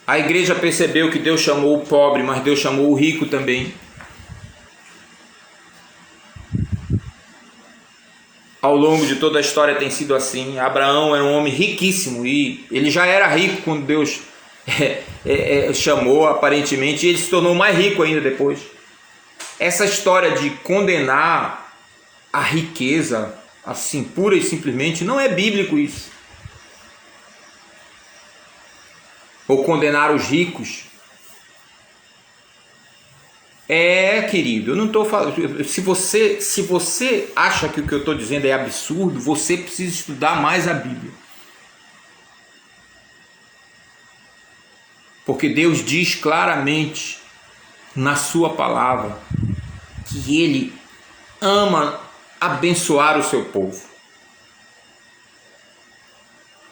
A igreja percebeu que Deus chamou o pobre, mas Deus chamou o rico também. Ao longo de toda a história tem sido assim. Abraão era um homem riquíssimo e ele já era rico quando Deus chamou, aparentemente, e ele se tornou mais rico ainda depois. Essa história de condenar a riqueza, assim, pura e simplesmente, não é bíblico isso. Ou condenar os ricos. Querido, eu não estou falando. Se você acha que o que eu estou dizendo é absurdo, você precisa estudar mais a Bíblia. Porque Deus diz claramente na sua palavra que Ele ama abençoar o seu povo.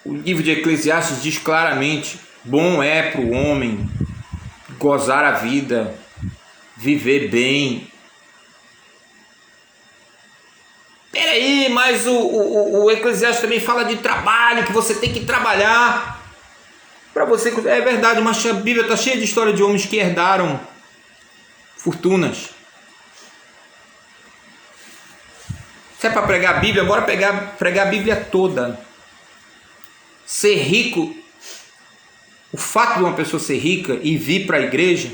O livro de Eclesiastes diz claramente: bom é para o homem gozar a vida, viver bem. Peraí, mas o Eclesiastes também fala de trabalho, que você tem que trabalhar para você. É verdade, mas a Bíblia está cheia de história de homens que herdaram fortunas. Se é para pregar a Bíblia, bora pregar a Bíblia toda. Ser rico, o fato de uma pessoa ser rica e vir para a igreja,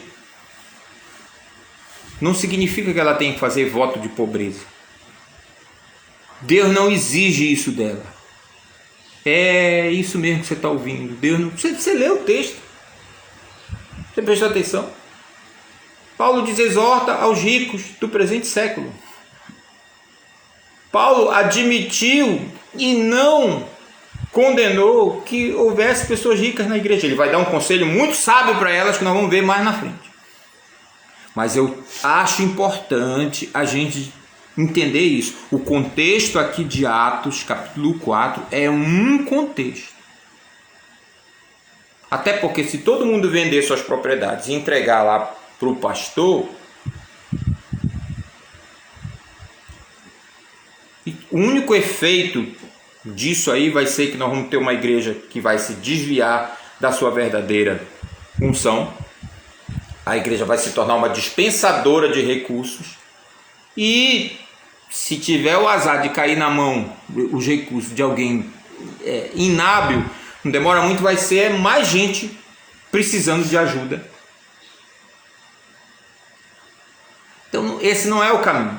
não significa que ela tem que fazer voto de pobreza. Deus não exige isso dela. É isso mesmo que você está ouvindo. Deus não. Você lê o texto. Você prestou atenção? Paulo diz: exorta aos ricos do presente século. Paulo admitiu e não condenou que houvesse pessoas ricas na igreja. Ele vai dar um conselho muito sábio para elas que nós vamos ver mais na frente. Mas eu acho importante a gente entender isso. O contexto aqui de Atos, capítulo 4, é um contexto. Até porque se todo mundo vender suas propriedades e entregar lá para o pastor, o único efeito disso aí vai ser que nós vamos ter uma igreja que vai se desviar da sua verdadeira unção. A igreja vai se tornar uma dispensadora de recursos. E se tiver o azar de cair na mão os recursos de alguém inábil, não demora muito, vai ser mais gente precisando de ajuda. Então esse não é o caminho.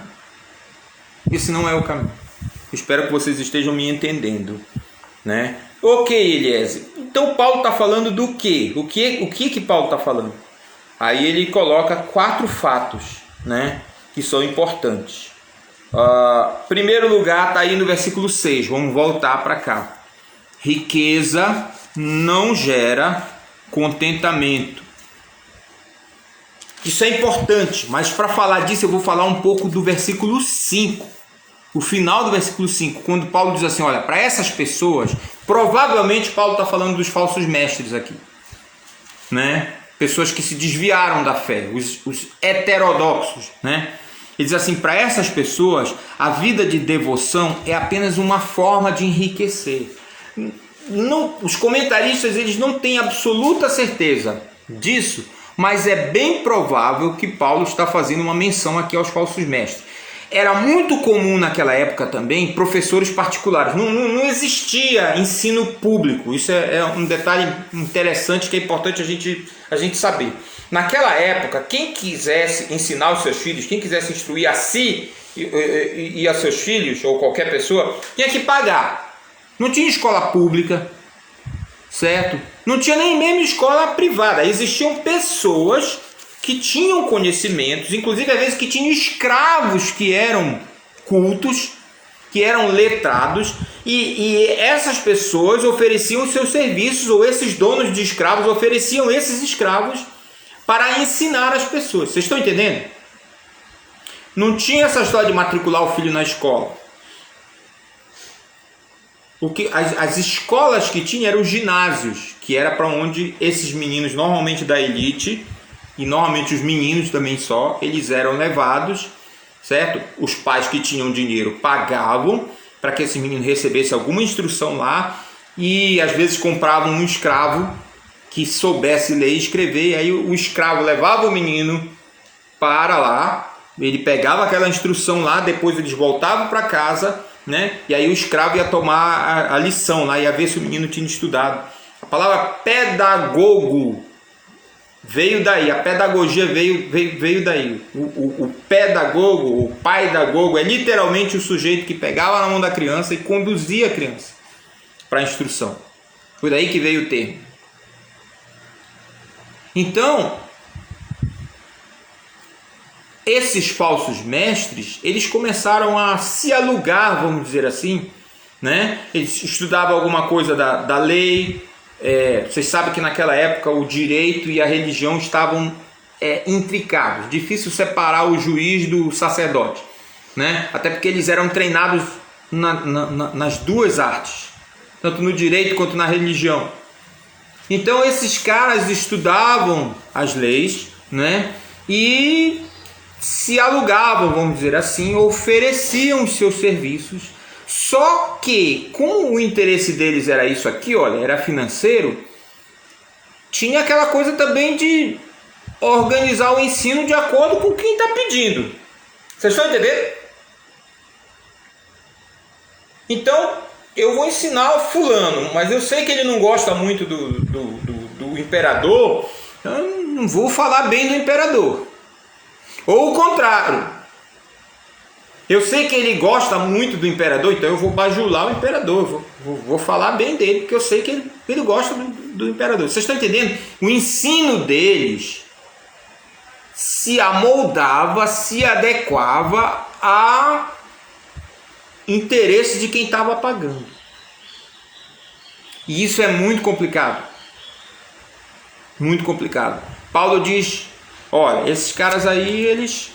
Esse não é o caminho. Espero que vocês estejam me entendendo, né? Ok, Eliezer. Então Paulo está falando do quê? O que Paulo está falando? Aí ele coloca 4 fatos, né, que são importantes. Primeiro lugar está aí no versículo 6. Vamos voltar para cá. Riqueza não gera contentamento. Isso é importante, mas para falar disso eu vou falar um pouco do versículo 5. O final do versículo 5, quando Paulo diz assim, olha, para essas pessoas, provavelmente Paulo está falando dos falsos mestres aqui, né? Pessoas que se desviaram da fé, os heterodoxos, né? Ele diz assim, para essas pessoas, a vida de devoção é apenas uma forma de enriquecer. Não, os comentaristas eles não têm absoluta certeza disso, mas é bem provável que Paulo está fazendo uma menção aqui aos falsos mestres. Era muito comum naquela época também professores particulares. Não existia ensino público. Isso é um detalhe interessante que é importante a gente saber. Naquela época, quem quisesse ensinar os seus filhos, quem quisesse instruir a si e a seus filhos, ou qualquer pessoa, tinha que pagar. Não tinha escola pública, certo? Não tinha nem mesmo escola privada. Existiam pessoas que tinham conhecimentos, inclusive às vezes que tinham escravos que eram cultos, que eram letrados, e essas pessoas ofereciam seus serviços, ou esses donos de escravos ofereciam esses escravos para ensinar as pessoas. Vocês estão entendendo? Não tinha essa história de matricular o filho na escola. as escolas que tinha eram os ginásios, que era para onde esses meninos, normalmente da elite, e normalmente os meninos também só, eles eram levados, certo? Os pais que tinham dinheiro pagavam para que esses meninos recebessem alguma instrução lá, e às vezes compravam um escravo que soubesse ler e escrever, e aí o escravo levava o menino para lá, ele pegava aquela instrução lá, depois eles voltavam para casa, né? E aí o escravo ia tomar a lição lá, ia ver se o menino tinha estudado. A palavra pedagogo veio daí, a pedagogia veio daí. O pedagogo, o paidagogo, é literalmente o sujeito que pegava na mão da criança e conduzia a criança para a instrução. Foi daí que veio o termo. Então, esses falsos mestres, eles começaram a se alugar, vamos dizer assim, né? Eles estudavam alguma coisa da lei. Vocês sabem que naquela época o direito e a religião estavam intricados. Difícil separar o juiz do sacerdote, né? Até porque eles eram treinados nas duas artes, tanto no direito quanto na religião. Então esses caras estudavam as leis, né? E se alugavam, vamos dizer assim, ofereciam os seus serviços. Só que, como o interesse deles era isso aqui, olha, era financeiro, tinha aquela coisa também de organizar o ensino de acordo com quem está pedindo. Vocês estão entendendo? Então, eu vou ensinar o fulano, mas eu sei que ele não gosta muito do imperador, eu não vou falar bem do imperador. Ou o contrário, eu sei que ele gosta muito do imperador, então eu vou bajular o imperador, vou falar bem dele, porque eu sei que ele gosta do imperador. Vocês estão entendendo? O ensino deles se amoldava, se adequava a interesse de quem estava pagando. E isso é muito complicado. Muito complicado. Paulo diz: olha, esses caras aí, eles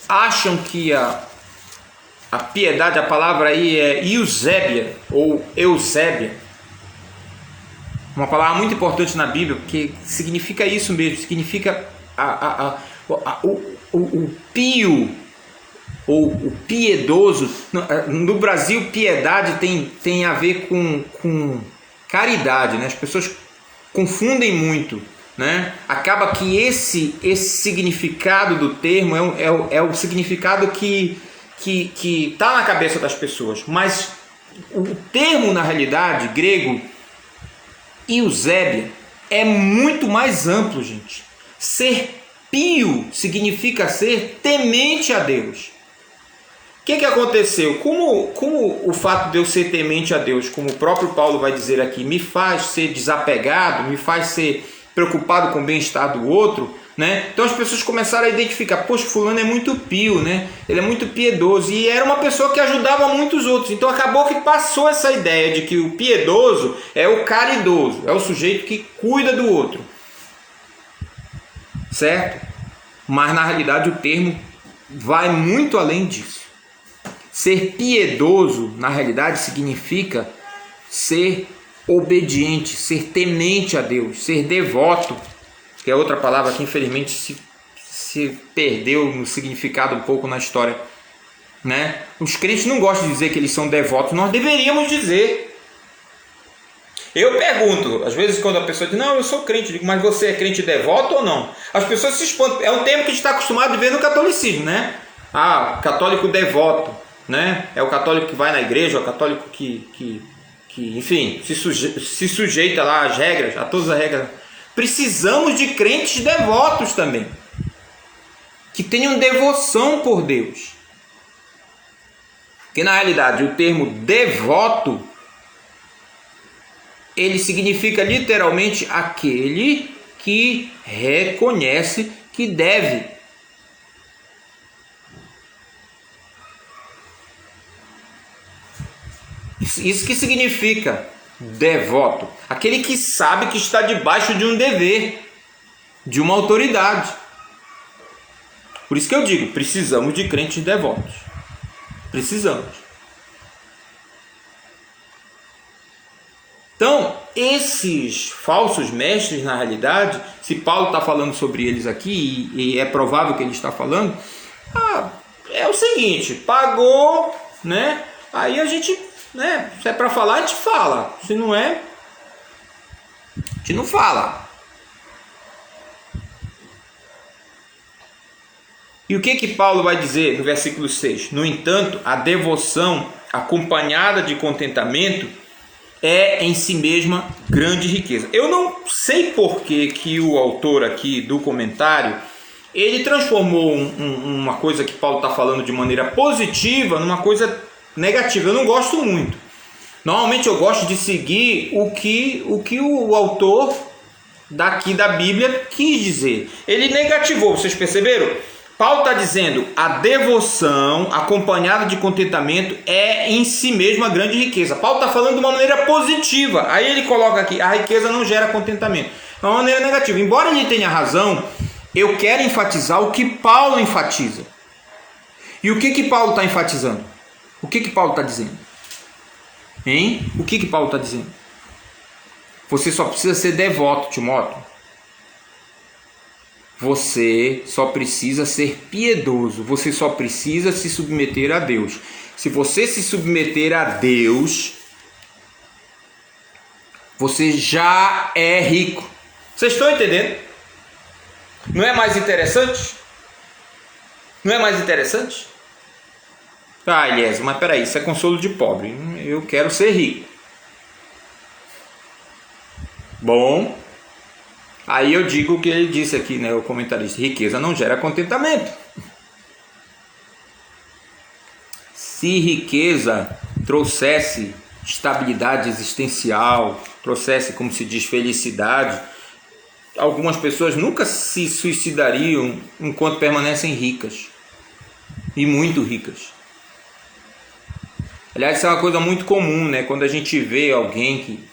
acham que a piedade, a palavra aí é Eusébia ou Eusébia, uma palavra muito importante na Bíblia, porque significa isso mesmo, significa o pio ou o piedoso. No Brasil, piedade tem a ver com caridade, né? As pessoas confundem muito, né? Acaba que esse significado do termo é o significado que está na cabeça das pessoas, mas o termo, na realidade, grego, Eusébia, é muito mais amplo, gente. Ser pio significa ser temente a Deus. O que aconteceu? Como o fato de eu ser temente a Deus, como o próprio Paulo vai dizer aqui, me faz ser desapegado, me faz ser preocupado com o bem-estar do outro, né? Então as pessoas começaram a identificar: poxa, fulano é muito pio, né? Ele é muito piedoso, e era uma pessoa que ajudava muitos outros. Então acabou que passou essa ideia de que o piedoso é o caridoso, é o sujeito que cuida do outro, certo? Mas na realidade o termo vai muito além disso. Ser piedoso, na realidade, significa ser obediente, ser temente a Deus, ser devoto, que é outra palavra que infelizmente se perdeu no significado um pouco na história, né? Os crentes não gostam de dizer que eles são devotos, nós deveríamos dizer. Eu pergunto, às vezes quando a pessoa diz: não, eu sou crente, eu digo: mas você é crente devoto ou não? As pessoas se espantam. É um termo que a gente está acostumado a ver no catolicismo, né? Ah, católico devoto, né? É o católico que vai na igreja, é o católico que enfim, se sujeita lá às regras, a todas as regras. Precisamos de crentes devotos também, que tenham devoção por Deus. Porque na realidade o termo devoto, ele significa literalmente aquele que reconhece que deve. Isso que significa devoto. Aquele que sabe que está debaixo de um dever, de uma autoridade. Por isso que eu digo, precisamos de crentes devotos. Precisamos. Então, esses falsos mestres, na realidade, se Paulo está falando sobre eles aqui, e é provável que ele está falando, é o seguinte: pagou, né? Aí a gente, né? Se é para falar, a gente fala. Se não é, a gente não fala. E o que Paulo vai dizer no versículo 6? No entanto, a devoção acompanhada de contentamento é em si mesma grande riqueza. Eu não sei por que o autor aqui do comentário, ele transformou uma coisa que Paulo está falando de maneira positiva numa coisa negativa. Eu não gosto muito. Normalmente eu gosto de seguir o que o autor daqui da Bíblia quis dizer. Ele negativou, vocês perceberam? Paulo está dizendo: a devoção acompanhada de contentamento é em si mesma grande riqueza. Paulo está falando de uma maneira positiva. Aí ele coloca aqui: a riqueza não gera contentamento. É uma maneira negativa. Embora ele tenha razão, eu quero enfatizar o que Paulo enfatiza. E o que Paulo está enfatizando? O que Paulo está dizendo? Hein? O que Paulo está dizendo? Você só precisa ser devoto, Timóteo. Você só precisa ser piedoso. Você só precisa se submeter a Deus. Se você se submeter a Deus, você já é rico. Vocês estão entendendo? Não é mais interessante? Não é mais interessante? Ah, Elias, mas peraí, isso é consolo de pobre. Eu quero ser rico. Bom, aí eu digo o que ele disse aqui, né, o comentarista: riqueza não gera contentamento. Se riqueza trouxesse estabilidade existencial, trouxesse, como se diz, felicidade, algumas pessoas nunca se suicidariam enquanto permanecem ricas, e muito ricas. Aliás, isso é uma coisa muito comum, né? Quando a gente vê alguém que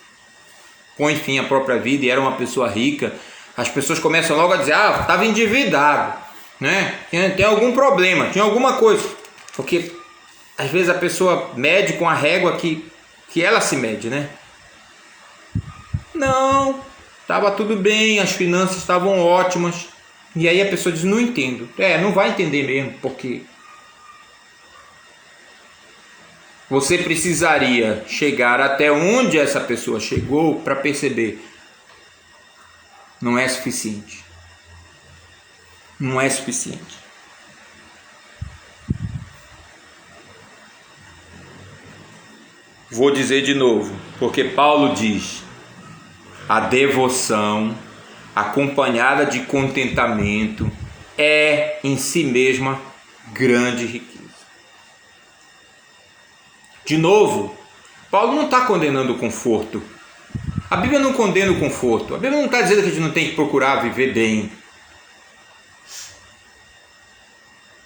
põe fim à própria vida e era uma pessoa rica, as pessoas começam logo a dizer: estava endividado, né? Tem algum problema, tinha alguma coisa. Porque às vezes a pessoa mede com a régua que ela se mede, né? Não, estava tudo bem, as finanças estavam ótimas. E aí a pessoa diz: não entendo. Não vai entender mesmo, porque você precisaria chegar até onde essa pessoa chegou para perceber: não é suficiente. Não é suficiente. Vou dizer de novo, porque Paulo diz: a devoção acompanhada de contentamento é em si mesma grande riqueza. De novo, Paulo não está condenando o conforto. A Bíblia não condena o conforto. A Bíblia não está dizendo que a gente não tem que procurar viver bem.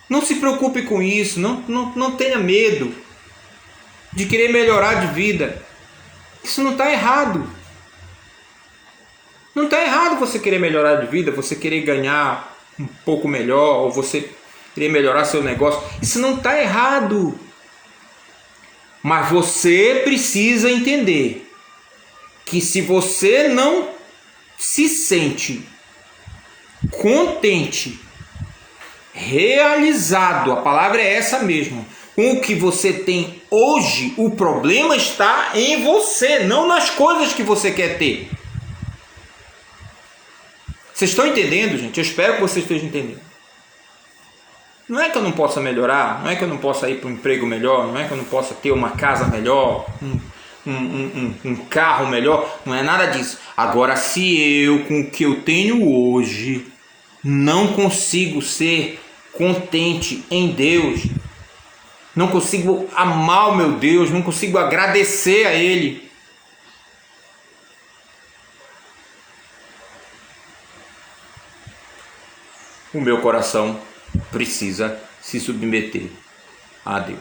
Não se preocupe com isso. Não tenha medo de querer melhorar de vida. Isso não está errado. Não está errado você querer melhorar de vida, você querer ganhar um pouco melhor, ou você querer melhorar seu negócio. Isso não está errado. Mas você precisa entender que se você não se sente contente, realizado, a palavra é essa mesmo, com o que você tem hoje, o problema está em você, não nas coisas que você quer ter. Vocês estão entendendo, gente? Eu espero que vocês estejam entendendo. Não é que eu não possa melhorar, não é que eu não possa ir para um emprego melhor, não é que eu não possa ter uma casa melhor, um carro melhor, não é nada disso. Agora, se eu, com o que eu tenho hoje, não consigo ser contente em Deus, não consigo amar o meu Deus, não consigo agradecer a Ele, o meu coração precisa se submeter a Deus.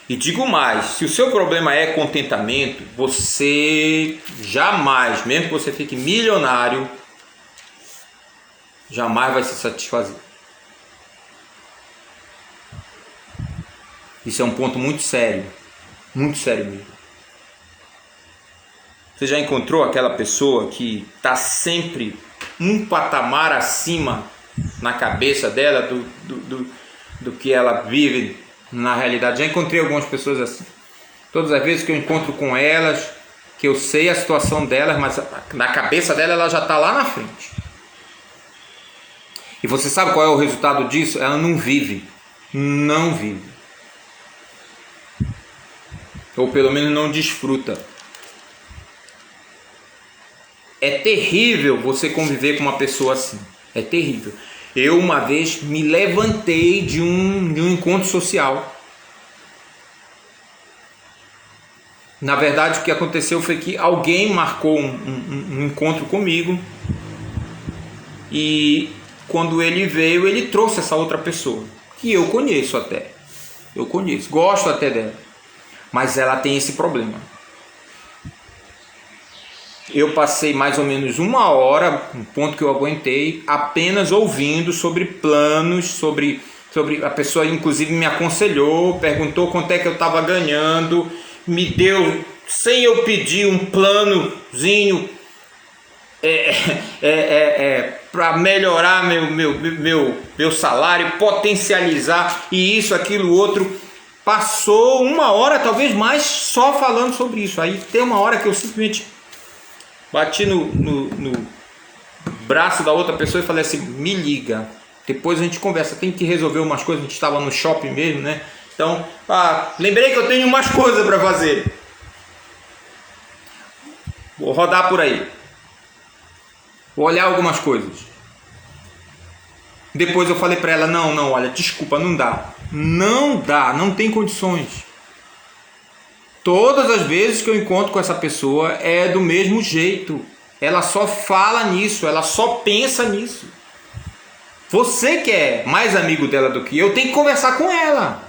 E digo mais, se o seu problema é contentamento, você jamais, mesmo que você fique milionário, jamais vai se satisfazer. Isso é um ponto muito sério mesmo. Você já encontrou aquela pessoa que está sempre um patamar acima na cabeça dela do que ela vive na realidade? Já encontrei algumas pessoas assim. Todas as vezes que eu encontro com elas, que eu sei a situação delas, mas na cabeça dela ela já está lá na frente. E você sabe qual é o resultado disso? Ela não vive. Não vive. Ou pelo menos não desfruta. É terrível você conviver com uma pessoa assim. É terrível. Eu uma vez me levantei de um encontro social. Na verdade, o que aconteceu foi que alguém marcou um encontro comigo. E quando ele veio, ele trouxe essa outra pessoa. Que eu conheço até. Eu conheço. Gosto até dela. Mas ela tem esse problema. Eu passei mais ou menos 1 hora, um ponto que eu aguentei, apenas ouvindo sobre planos, sobre a pessoa inclusive me aconselhou, perguntou quanto é que eu estava ganhando, me deu, sem eu pedir, um planozinho para melhorar meu salário, potencializar e isso, aquilo, outro. Passou 1 hora, talvez mais, só falando sobre isso. Aí tem uma hora que eu simplesmente bati no braço da outra pessoa e falei assim: me liga, depois a gente conversa, tem que resolver umas coisas, a gente estava no shopping mesmo, né? Então, lembrei que eu tenho umas coisas para fazer. Vou rodar por aí. Vou olhar algumas coisas. Depois eu falei para ela: não, olha, desculpa, não dá. Não dá, não tem condições. Todas as vezes que eu encontro com essa pessoa é do mesmo jeito. Ela só fala nisso, ela só pensa nisso. Você que é mais amigo dela do que eu, tem que conversar com ela.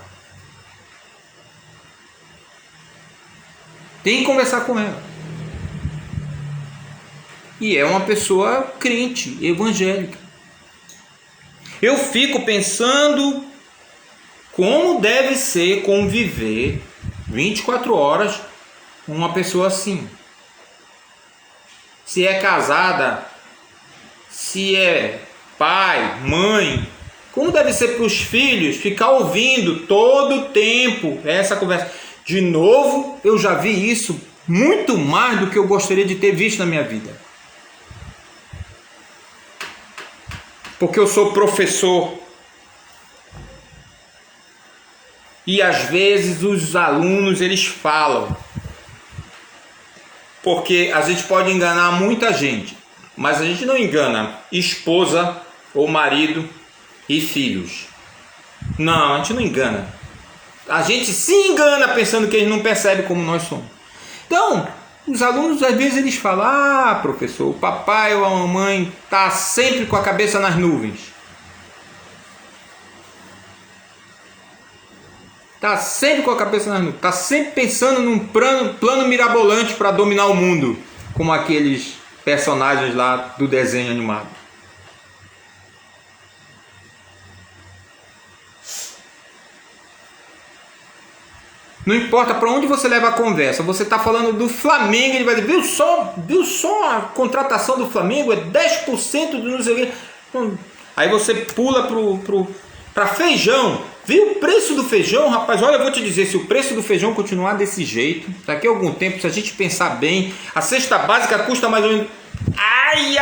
Tem que conversar com ela. E é uma pessoa crente, evangélica. Eu fico pensando como deve ser conviver 24 horas com uma pessoa assim. Se é casada, se é pai, mãe, como deve ser para os filhos ficar ouvindo todo o tempo essa conversa. De novo, eu já vi isso muito mais do que eu gostaria de ter visto na minha vida. Porque eu sou professor. E às vezes os alunos eles falam. Porque a gente pode enganar muita gente, mas a gente não engana esposa ou marido e filhos. Não, a gente não engana. A gente se engana pensando que eles não percebem como nós somos. Então, os alunos às vezes eles falam: professor, o papai ou a mamãe está sempre com a cabeça nas nuvens. Está sempre com a cabeça nas nuvens. Está sempre pensando num plano mirabolante para dominar o mundo. Como aqueles personagens lá do desenho animado. Não importa para onde você leva a conversa. Você está falando do Flamengo, ele vai dizer: viu só a contratação do Flamengo? É 10% do não sei o quê. Aí você pula para feijão. Viu o preço do feijão, rapaz? Olha, eu vou te dizer, se o preço do feijão continuar desse jeito, daqui a algum tempo, se a gente pensar bem, a cesta básica custa mais ou menos... Ai.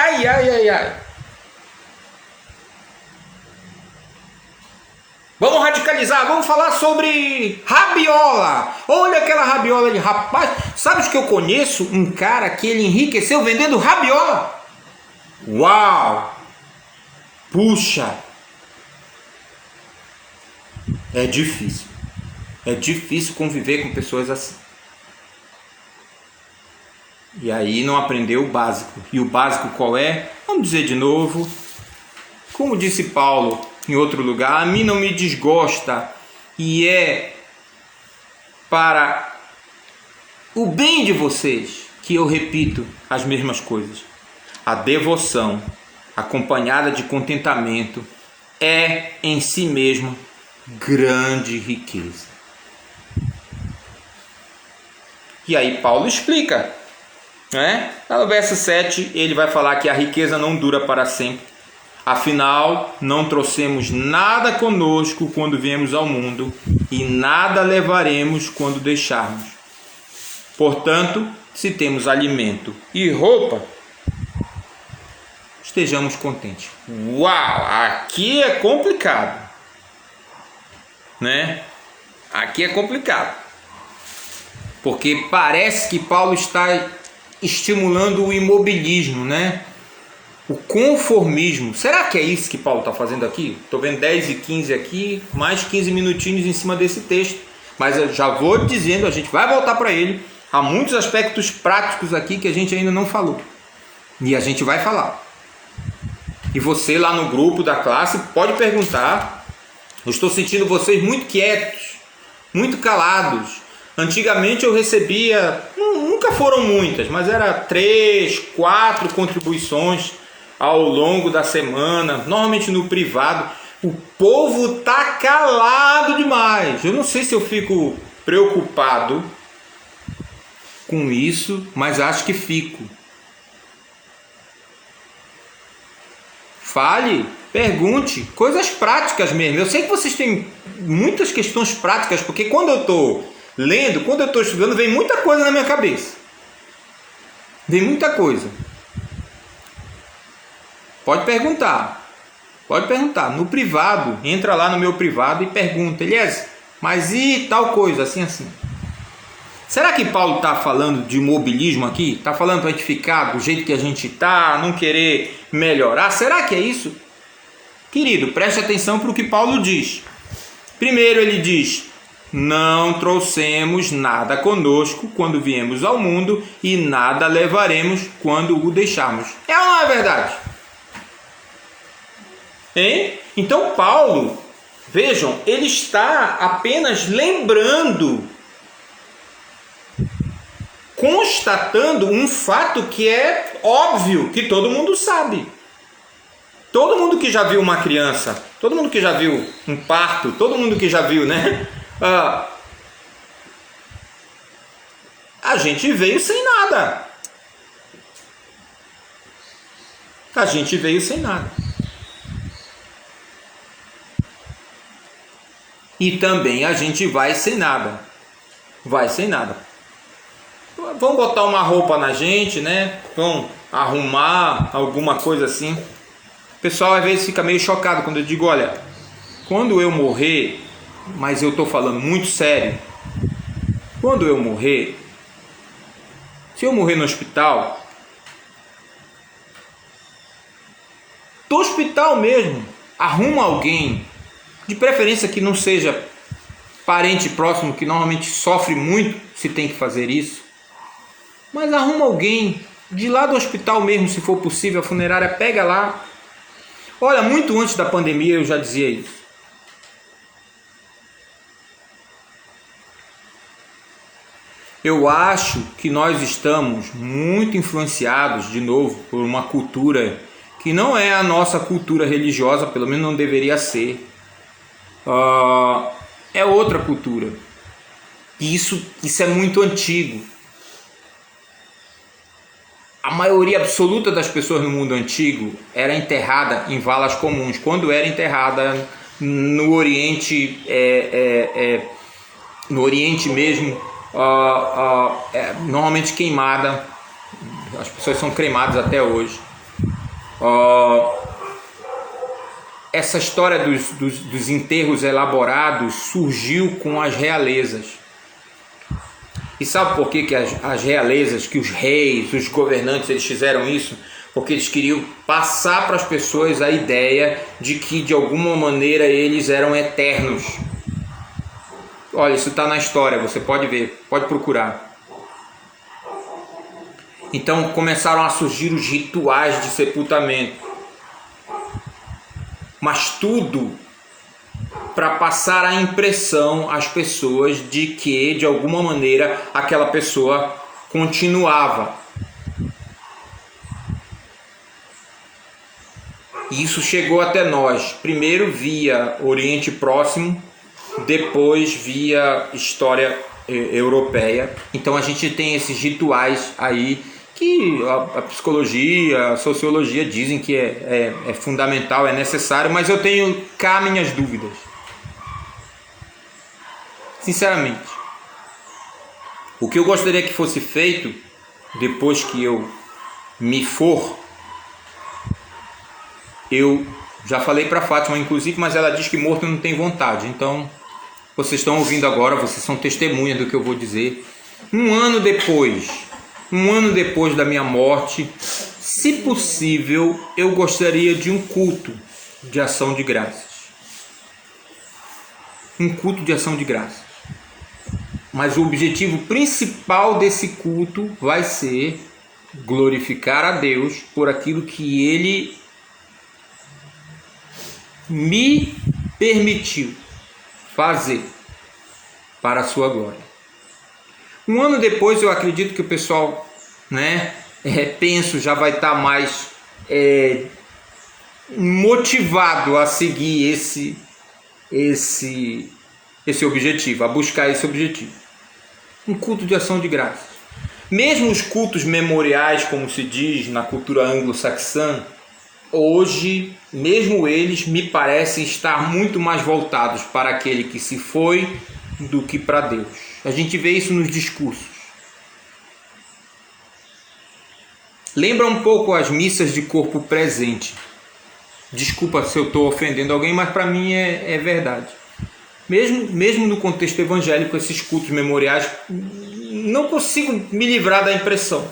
Vamos radicalizar, vamos falar sobre rabiola. Olha aquela rabiola ali, rapaz. Sabe que eu conheço um cara que ele enriqueceu vendendo rabiola? Uau! Puxa! É difícil conviver com pessoas assim. E aí não aprendeu o básico. E o básico qual é? Vamos dizer de novo. Como disse Paulo em outro lugar: a mim não me desgosta e é para o bem de vocês que eu repito as mesmas coisas. A devoção acompanhada de contentamento é em si mesma grande riqueza. E aí Paulo explica: né? No verso 7 ele vai falar que a riqueza não dura para sempre. Afinal, não trouxemos nada conosco quando viemos ao mundo e nada levaremos quando deixarmos. Portanto, se temos alimento e roupa, estejamos contentes. Uau, aqui é complicado, né? Aqui é complicado, porque parece que Paulo está estimulando o imobilismo, né? O conformismo. Será que é isso que Paulo está fazendo aqui? Estou vendo 10 e 15 aqui, mais 15 minutinhos em cima desse texto, mas eu já vou dizendo, a gente vai voltar para ele. Há muitos aspectos práticos aqui que a gente ainda não falou, e a gente vai falar. E você lá no grupo da classe pode perguntar. Eu estou sentindo vocês muito quietos, muito calados. Antigamente eu recebia, nunca foram muitas, mas era 3, 4 contribuições ao longo da semana, normalmente no privado. O povo tá calado demais. Eu não sei se eu fico preocupado com isso, mas acho que fico. Fale, pergunte, coisas práticas mesmo. Eu sei que vocês têm muitas questões práticas, porque quando eu estou lendo, quando eu estou estudando, vem muita coisa na minha cabeça. Vem muita coisa. Pode perguntar. No privado, entra lá no meu privado e pergunta: Elias, mas e tal coisa, assim, assim. Será que Paulo está falando de imobilismo aqui? Está falando para a gente ficar do jeito que a gente está, não querer melhorar? Será que é isso? Querido, preste atenção para o que Paulo diz. Primeiro ele diz: não trouxemos nada conosco quando viemos ao mundo e nada levaremos quando o deixarmos. É ou não é verdade? Hein? Então Paulo, vejam, ele está apenas lembrando, constatando um fato que é óbvio, que todo mundo sabe. Todo mundo que já viu uma criança, todo mundo que já viu um parto, todo mundo que já viu, né? A gente veio sem nada. A gente veio sem nada. E também a gente vai sem nada. Vai sem nada. Vão botar uma roupa na gente, né? Vão arrumar alguma coisa assim. O pessoal às vezes fica meio chocado quando eu digo: olha, quando eu morrer, mas eu estou falando muito sério, quando eu morrer, se eu morrer no hospital, do hospital mesmo, arruma alguém, de preferência que não seja parente próximo, que normalmente sofre muito se tem que fazer isso, mas arruma alguém de lá do hospital mesmo, se for possível, a funerária pega lá. Olha, muito antes da pandemia eu já dizia isso. Eu acho que nós estamos muito influenciados, de novo, por uma cultura que não é a nossa cultura religiosa, pelo menos não deveria ser. É outra cultura. E isso é muito antigo. A maioria absoluta das pessoas no mundo antigo era enterrada em valas comuns. Quando era enterrada no Oriente, no Oriente mesmo, normalmente queimada. As pessoas são cremadas até hoje. Essa história dos enterros elaborados surgiu com as realezas. E sabe por que as realezas, que os reis, os governantes, eles fizeram isso? Porque eles queriam passar para as pessoas a ideia de que de alguma maneira eles eram eternos. Olha, isso está na história, você pode ver, pode procurar. Então começaram a surgir os rituais de sepultamento. Mas tudo para passar a impressão às pessoas de que, de alguma maneira, aquela pessoa continuava. E isso chegou até nós, primeiro via Oriente Próximo, depois via história europeia. Então a gente tem esses rituais aí que a psicologia, a sociologia dizem que é fundamental, é necessário, mas eu tenho cá minhas dúvidas. Sinceramente. O que eu gostaria que fosse feito, depois que eu me for, eu já falei para Fátima, inclusive, mas ela diz que morto não tem vontade. Então, vocês estão ouvindo agora, vocês são testemunhas do que eu vou dizer. Um ano depois da minha morte, se possível, eu gostaria de um culto de ação de graças. Um culto de ação de graças. Mas o objetivo principal desse culto vai ser glorificar a Deus por aquilo que Ele me permitiu fazer para a sua glória. Um ano depois eu acredito que o pessoal, penso, já vai estar mais motivado a seguir esse objetivo, a buscar esse objetivo. Um culto de ação de graças. Mesmo os cultos memoriais, como se diz na cultura anglo-saxã, hoje, mesmo eles me parecem estar muito mais voltados para aquele que se foi do que para Deus. A gente vê isso nos discursos. Lembra um pouco as missas de corpo presente. Desculpa se eu estou ofendendo alguém, mas para mim é verdade. Mesmo no contexto evangélico, esses cultos memoriais, não consigo me livrar da impressão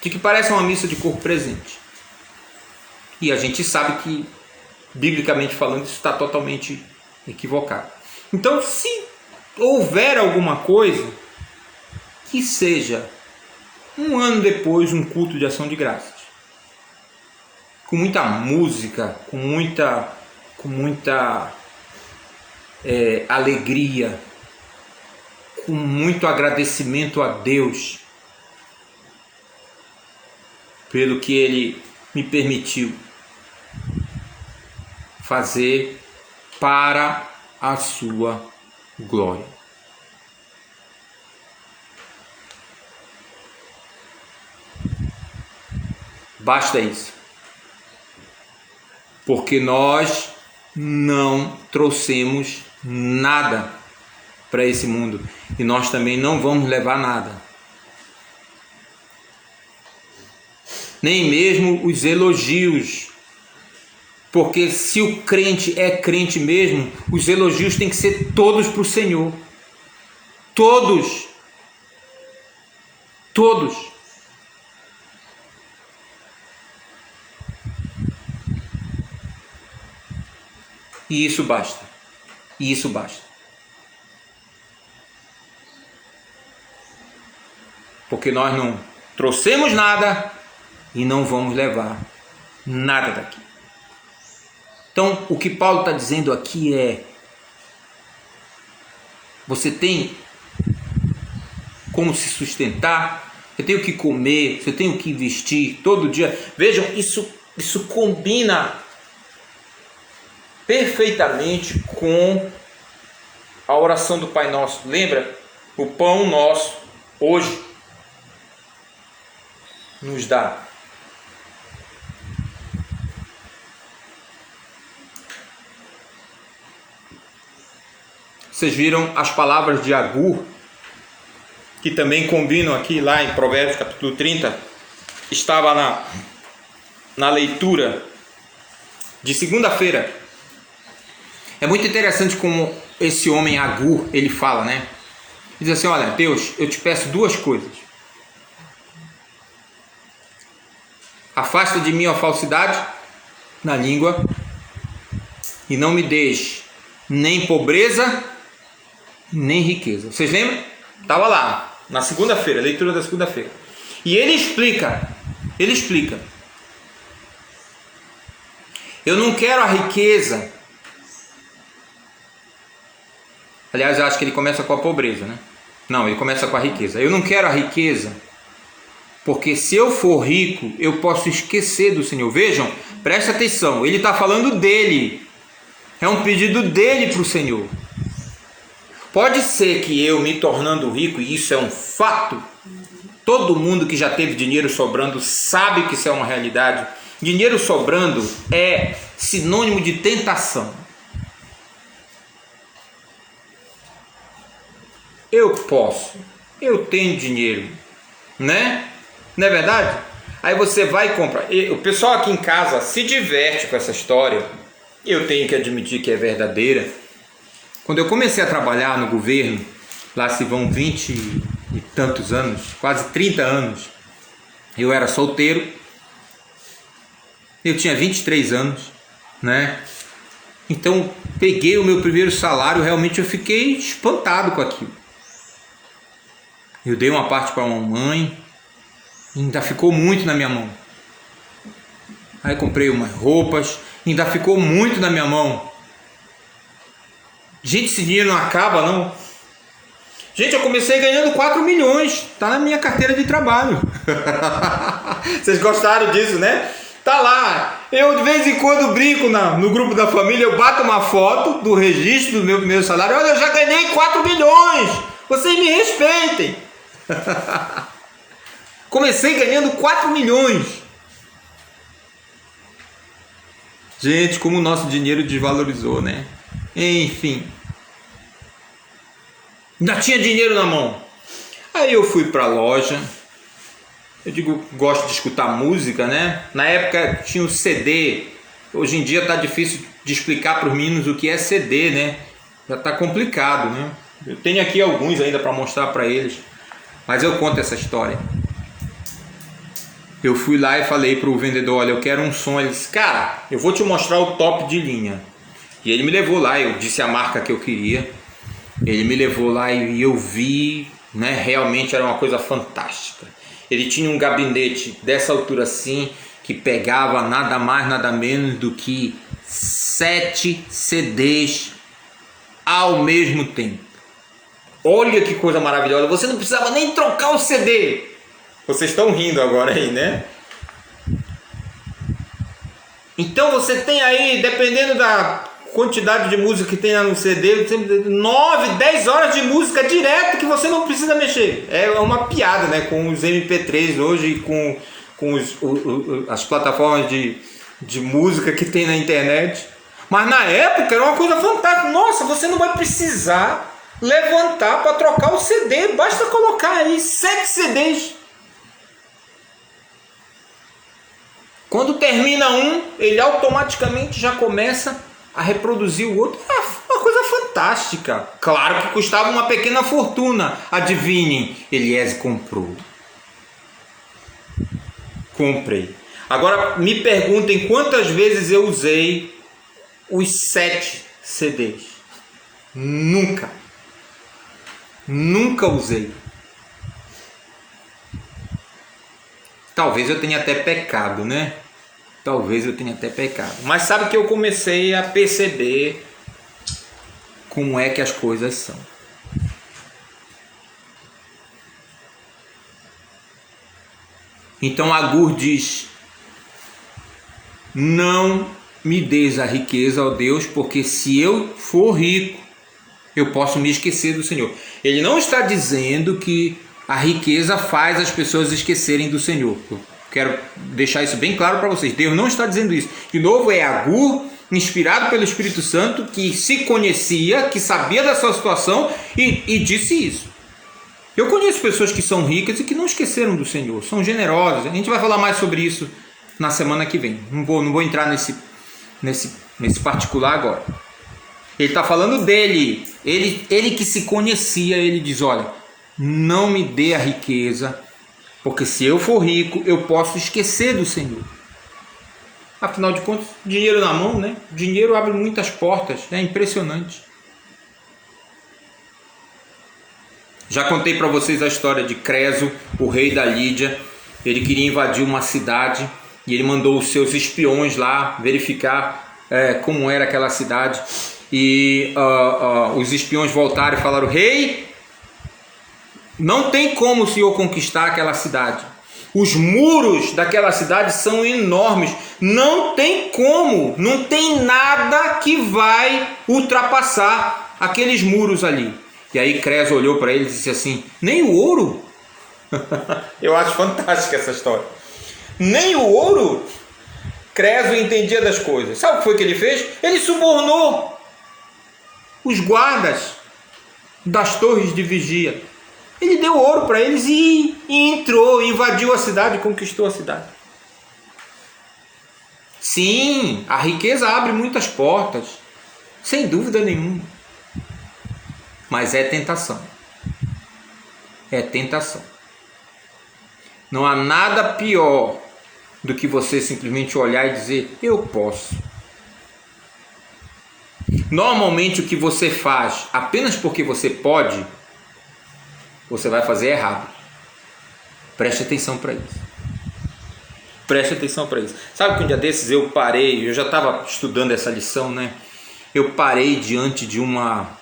de que parece uma missa de corpo presente. E a gente sabe que, biblicamente falando, isso está totalmente equivocado. Então, se houver alguma coisa, que seja um ano depois um culto de ação de graças. Com muita música, com muita alegria, com muito agradecimento a Deus pelo que Ele me permitiu fazer para a sua glória. Basta isso. Porque nós não trouxemos nada para esse mundo e nós também não vamos levar nada. Nem mesmo os elogios. Porque se o crente é crente mesmo, os elogios têm que ser todos para o Senhor. Todos. Todos. E isso basta. E isso basta. Porque nós não trouxemos nada e não vamos levar nada daqui. Então, o que Paulo está dizendo aqui é: você tem como se sustentar, você tem o que comer, você tem o que vestir todo dia. Vejam, isso combina perfeitamente com a oração do Pai Nosso. Lembra? O pão nosso hoje nos dá. Vocês viram as palavras de Agur, que também combinam aqui lá em Provérbios capítulo 30. Estava na leitura de segunda-feira. É muito interessante como esse homem Agur, ele fala, né? Ele diz assim: olha, Deus, eu te peço duas coisas. Afasta de mim a falsidade na língua e não me deixe nem pobreza nem riqueza. Vocês lembram? Estava lá, na segunda-feira, leitura da segunda-feira. E ele explica. Eu não quero a riqueza. Aliás, eu acho que ele começa com a pobreza, né? Não, ele começa com a riqueza. Eu não quero a riqueza, porque se eu for rico, eu posso esquecer do Senhor. Vejam, presta atenção, ele está falando dele. É um pedido dele para o Senhor. Pode ser que eu me tornando rico, e isso é um fato, Todo mundo que já teve dinheiro sobrando sabe que isso é uma realidade. Dinheiro sobrando é sinônimo de tentação. Eu posso, eu tenho dinheiro, né? Não é verdade? Aí você vai e compra. O pessoal aqui em casa se diverte com essa história. Eu tenho que admitir que é verdadeira. Quando eu comecei a trabalhar no governo, lá se vão 20 e tantos anos, quase 30 anos, eu era solteiro, eu tinha 23 anos, né? Então, peguei o meu primeiro salário, realmente eu fiquei espantado com aquilo. Eu dei uma parte para a mamãe, ainda ficou muito na minha mão. Aí comprei umas roupas, ainda ficou muito na minha mão. Gente, esse dinheiro não acaba, não. Gente, eu comecei ganhando 4 milhões. Tá na minha carteira de trabalho. Vocês gostaram disso, né? Tá lá. Eu de vez em quando brinco no grupo da família, eu bato uma foto do registro do meu primeiro salário. Olha, eu já ganhei 4 milhões. Vocês me respeitem. Comecei ganhando 4 milhões. Gente, como o nosso dinheiro desvalorizou, né? Enfim. Ainda tinha dinheiro na mão. Aí eu fui para a loja. Eu gosto de escutar música, né? Na época tinha o CD. Hoje em dia tá difícil de explicar para os meninos o que é CD, né? Já tá complicado, né? Eu tenho aqui alguns ainda para mostrar para eles. Mas eu conto essa história. Eu fui lá e falei pro vendedor, olha, eu quero um som. Ele disse, cara, eu vou te mostrar o top de linha. E ele me levou lá, eu disse a marca que eu queria. Ele me levou lá e eu vi, né, realmente era uma coisa fantástica. Ele tinha um gabinete dessa altura assim, que pegava nada mais, nada menos do que 7 CDs ao mesmo tempo. Olha que coisa maravilhosa, você não precisava nem trocar o CD. Vocês estão rindo agora aí, né? Então você tem aí, dependendo da quantidade de música que tem no CD, 9, 10 horas de música direto que você não precisa mexer. É uma piada, né? Com os MP3 hoje, com as plataformas de música que tem na internet. Mas na época era uma coisa fantástica. Nossa, você não vai precisar levantar para trocar o CD. Basta colocar aí 7 CDs. Quando termina um, ele automaticamente já começa a reproduzir o outro. É uma coisa fantástica. Claro que custava uma pequena fortuna. Adivinhem, Eliese comprou. Comprei. Agora me perguntem quantas vezes eu usei os 7 CDs. Nunca. Nunca usei. Talvez eu tenha até pecado, né? Talvez eu tenha até pecado. Mas sabe que eu comecei a perceber como é que as coisas são. Então Agur diz, não me des a riqueza, ó Deus, porque se eu for rico, eu posso me esquecer do Senhor. Ele não está dizendo que a riqueza faz as pessoas esquecerem do Senhor. Eu quero deixar isso bem claro para vocês. Deus não está dizendo isso. De novo, é Agur, inspirado pelo Espírito Santo, que se conhecia, que sabia da sua situação e disse isso. Eu conheço pessoas que são ricas e que não esqueceram do Senhor, são generosas. A gente vai falar mais sobre isso na semana que vem. Não vou entrar nesse particular agora. Ele está falando dele. Ele que se conhecia, ele diz, olha, não me dê a riqueza, porque se eu for rico, eu posso esquecer do Senhor. Afinal de contas, dinheiro na mão, né? Dinheiro abre muitas portas, é impressionante. Já contei para vocês a história de Creso, o rei da Lídia. Ele queria invadir uma cidade e ele mandou os seus espiões lá verificar como era aquela cidade. E os espiões voltaram e falaram, rei, não tem como o senhor conquistar aquela cidade. Os muros daquela cidade são enormes. Não tem como, não tem nada que vai ultrapassar aqueles muros ali. E aí Creso olhou para ele e disse assim, nem o ouro Eu acho fantástica essa história. Nem o ouro Creso entendia das coisas. Sabe o que foi que ele fez? Ele subornou os guardas das torres de vigia. Ele deu ouro para eles e entrou, invadiu a cidade, conquistou a cidade. Sim, a riqueza abre muitas portas, sem dúvida nenhuma. Mas é tentação. É tentação. Não há nada pior do que você simplesmente olhar e dizer, eu posso. Normalmente o que você faz apenas porque você pode, você vai fazer errado. Preste atenção para isso. Preste atenção para isso. Sabe que um dia desses eu parei, eu já estava estudando essa lição, né? Eu parei diante de uma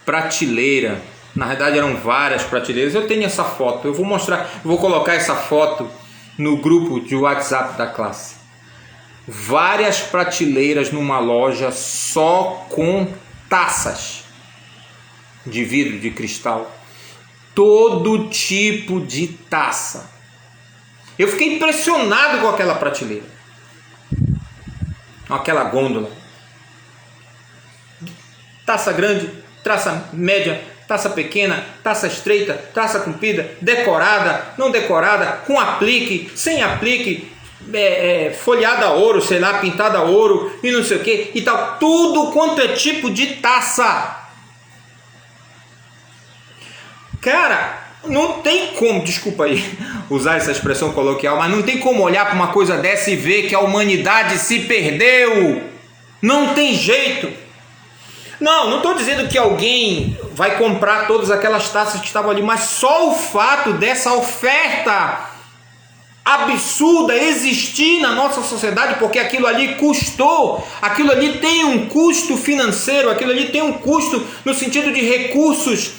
prateleira. Na verdade eram várias prateleiras. Eu tenho essa foto, eu vou mostrar, eu vou colocar essa foto no grupo de WhatsApp da classe. Várias prateleiras numa loja só com taças de vidro, de cristal. Todo tipo de taça. Eu fiquei impressionado com aquela prateleira, com aquela gôndola. Taça grande, taça média, taça pequena, taça estreita, taça comprida, decorada, não decorada, com aplique, sem aplique, folhada a ouro, sei lá, pintada a ouro e não sei o que e tal. Tudo quanto é tipo de taça. Cara, não tem como, desculpa aí usar essa expressão coloquial, mas não tem como olhar para uma coisa dessa e ver que a humanidade se perdeu. Não tem jeito. Não estou dizendo que alguém vai comprar todas aquelas taças que estavam ali, mas só o fato dessa oferta absurda existir na nossa sociedade, porque aquilo ali custou, aquilo ali tem um custo financeiro, aquilo ali tem um custo no sentido de recursos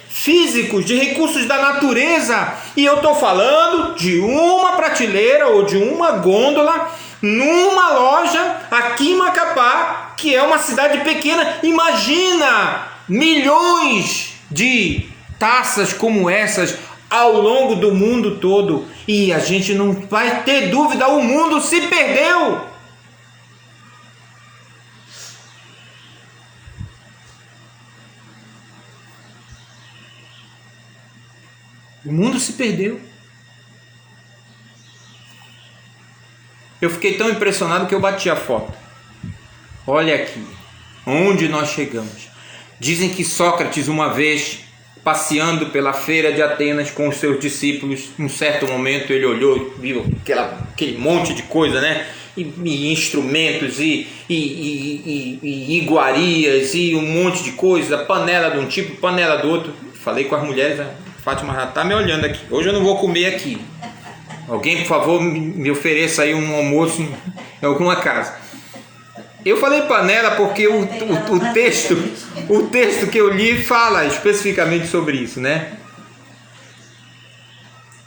físicos, de recursos da natureza, e eu estou falando de uma prateleira ou de uma gôndola numa loja aqui em Macapá, que é uma cidade pequena. Imagina milhões de taças como essas ao longo do mundo todo, e a gente não vai ter dúvida, o mundo se perdeu. O mundo se perdeu. Eu fiquei tão impressionado que eu bati a foto. Olha aqui, onde nós chegamos. Dizem que Sócrates, uma vez, passeando pela feira de Atenas com os seus discípulos, em um certo momento ele olhou, viu aquele monte de coisa, né? E instrumentos, e iguarias, e um monte de coisa, panela de um tipo, panela do outro. Falei com as mulheres, a Fátima já está me olhando aqui. Hoje eu não vou comer aqui. Alguém, por favor, me ofereça aí um almoço em alguma casa. Eu falei panela porque o texto que eu li fala especificamente sobre isso, né?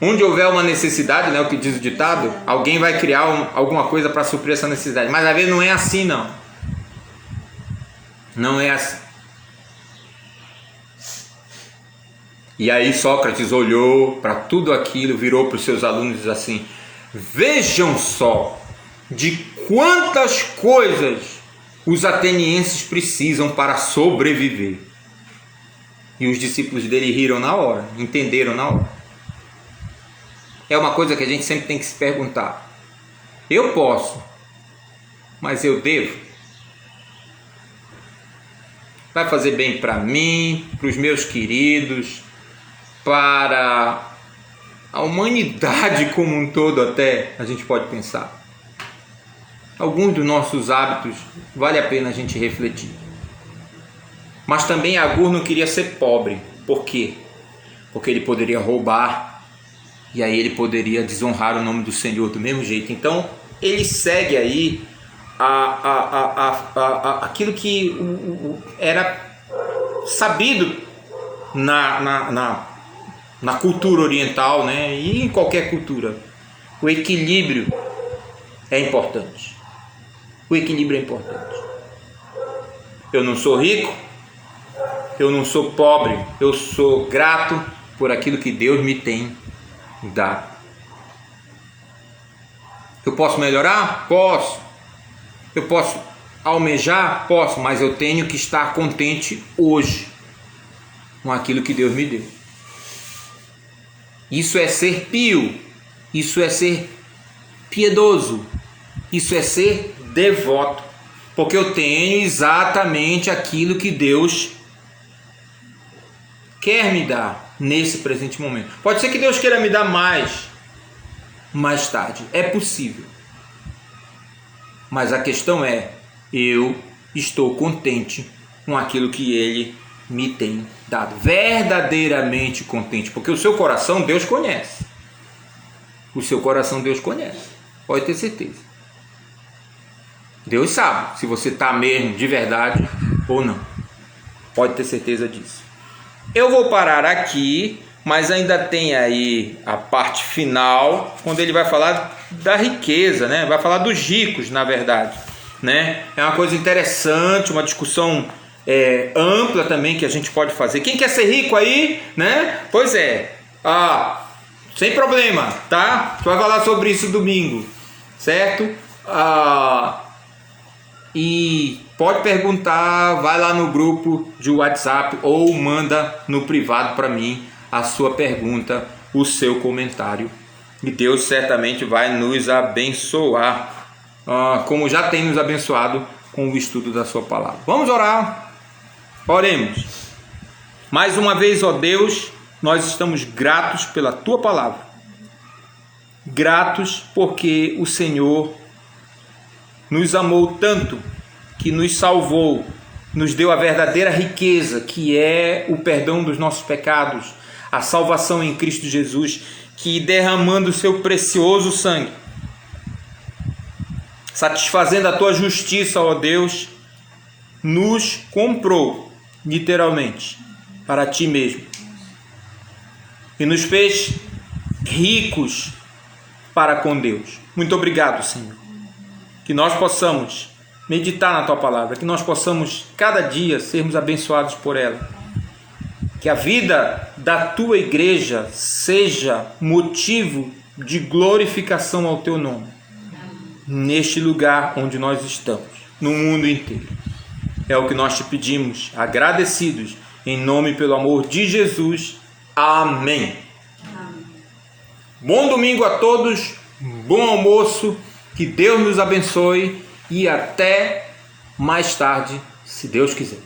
Onde houver uma necessidade, né, o que diz o ditado, alguém vai criar alguma coisa para suprir essa necessidade. Mas às vezes não é assim, não. Não é assim. E aí Sócrates olhou para tudo aquilo, virou para os seus alunos e disse assim: vejam só de quantas coisas os atenienses precisam para sobreviver. E os discípulos dele riram na hora, entenderam na hora. É uma coisa que a gente sempre tem que se perguntar. Eu posso, mas eu devo? Vai fazer bem para mim, para os meus queridos, para a humanidade como um todo, até a gente pode pensar. Alguns dos nossos hábitos vale a pena a gente refletir. Mas também Agur não queria ser pobre. Por quê? Porque ele poderia roubar, e aí ele poderia desonrar o nome do Senhor do mesmo jeito. Então ele segue aí aquilo que era sabido na cultura oriental, né? E em qualquer cultura. O equilíbrio é importante. O equilíbrio é importante. Eu não sou rico, eu não sou pobre, eu sou grato por aquilo que Deus me tem dado. Eu posso melhorar? Posso. Eu posso almejar? Posso, mas eu tenho que estar contente hoje com aquilo que Deus me deu. Isso é ser pio, isso é ser piedoso, isso é ser devoto, porque eu tenho exatamente aquilo que Deus quer me dar nesse presente momento. Pode ser que Deus queira me dar mais tarde, é possível. Mas a questão é, eu estou contente com aquilo que Ele me tem dado, verdadeiramente contente, porque o seu coração Deus conhece. O seu coração Deus conhece, pode ter certeza. Deus sabe se você está mesmo de verdade ou não, pode ter certeza disso. Eu vou parar aqui, mas ainda tem aí a parte final, quando ele vai falar da riqueza, né? Vai falar dos ricos, na verdade, né? É uma coisa interessante, uma discussão ampla também que a gente pode fazer. Quem quer ser rico aí, né? Pois é, sem problema, tá? Tu vai falar sobre isso domingo, certo? E pode perguntar, vai lá no grupo de WhatsApp ou manda no privado para mim a sua pergunta, o seu comentário. E Deus certamente vai nos abençoar, como já tem nos abençoado com o estudo da sua palavra. Vamos orar? Oremos. Mais uma vez, ó Deus, nós estamos gratos pela tua palavra. Gratos porque o Senhor nos amou tanto que nos salvou, nos deu a verdadeira riqueza, que é o perdão dos nossos pecados, a salvação em Cristo Jesus, que derramando o seu precioso sangue, satisfazendo a tua justiça, ó Deus, nos comprou, literalmente, para ti mesmo, e nos fez ricos para com Deus. Muito obrigado, Senhor. Que nós possamos meditar na tua palavra, que nós possamos cada dia sermos abençoados por ela. Que a vida da tua igreja seja motivo de glorificação ao teu nome, neste lugar onde nós estamos, no mundo inteiro. É o que nós te pedimos, agradecidos, em nome e pelo amor de Jesus. Amém. Bom domingo a todos, bom almoço, que Deus nos abençoe e até mais tarde, se Deus quiser.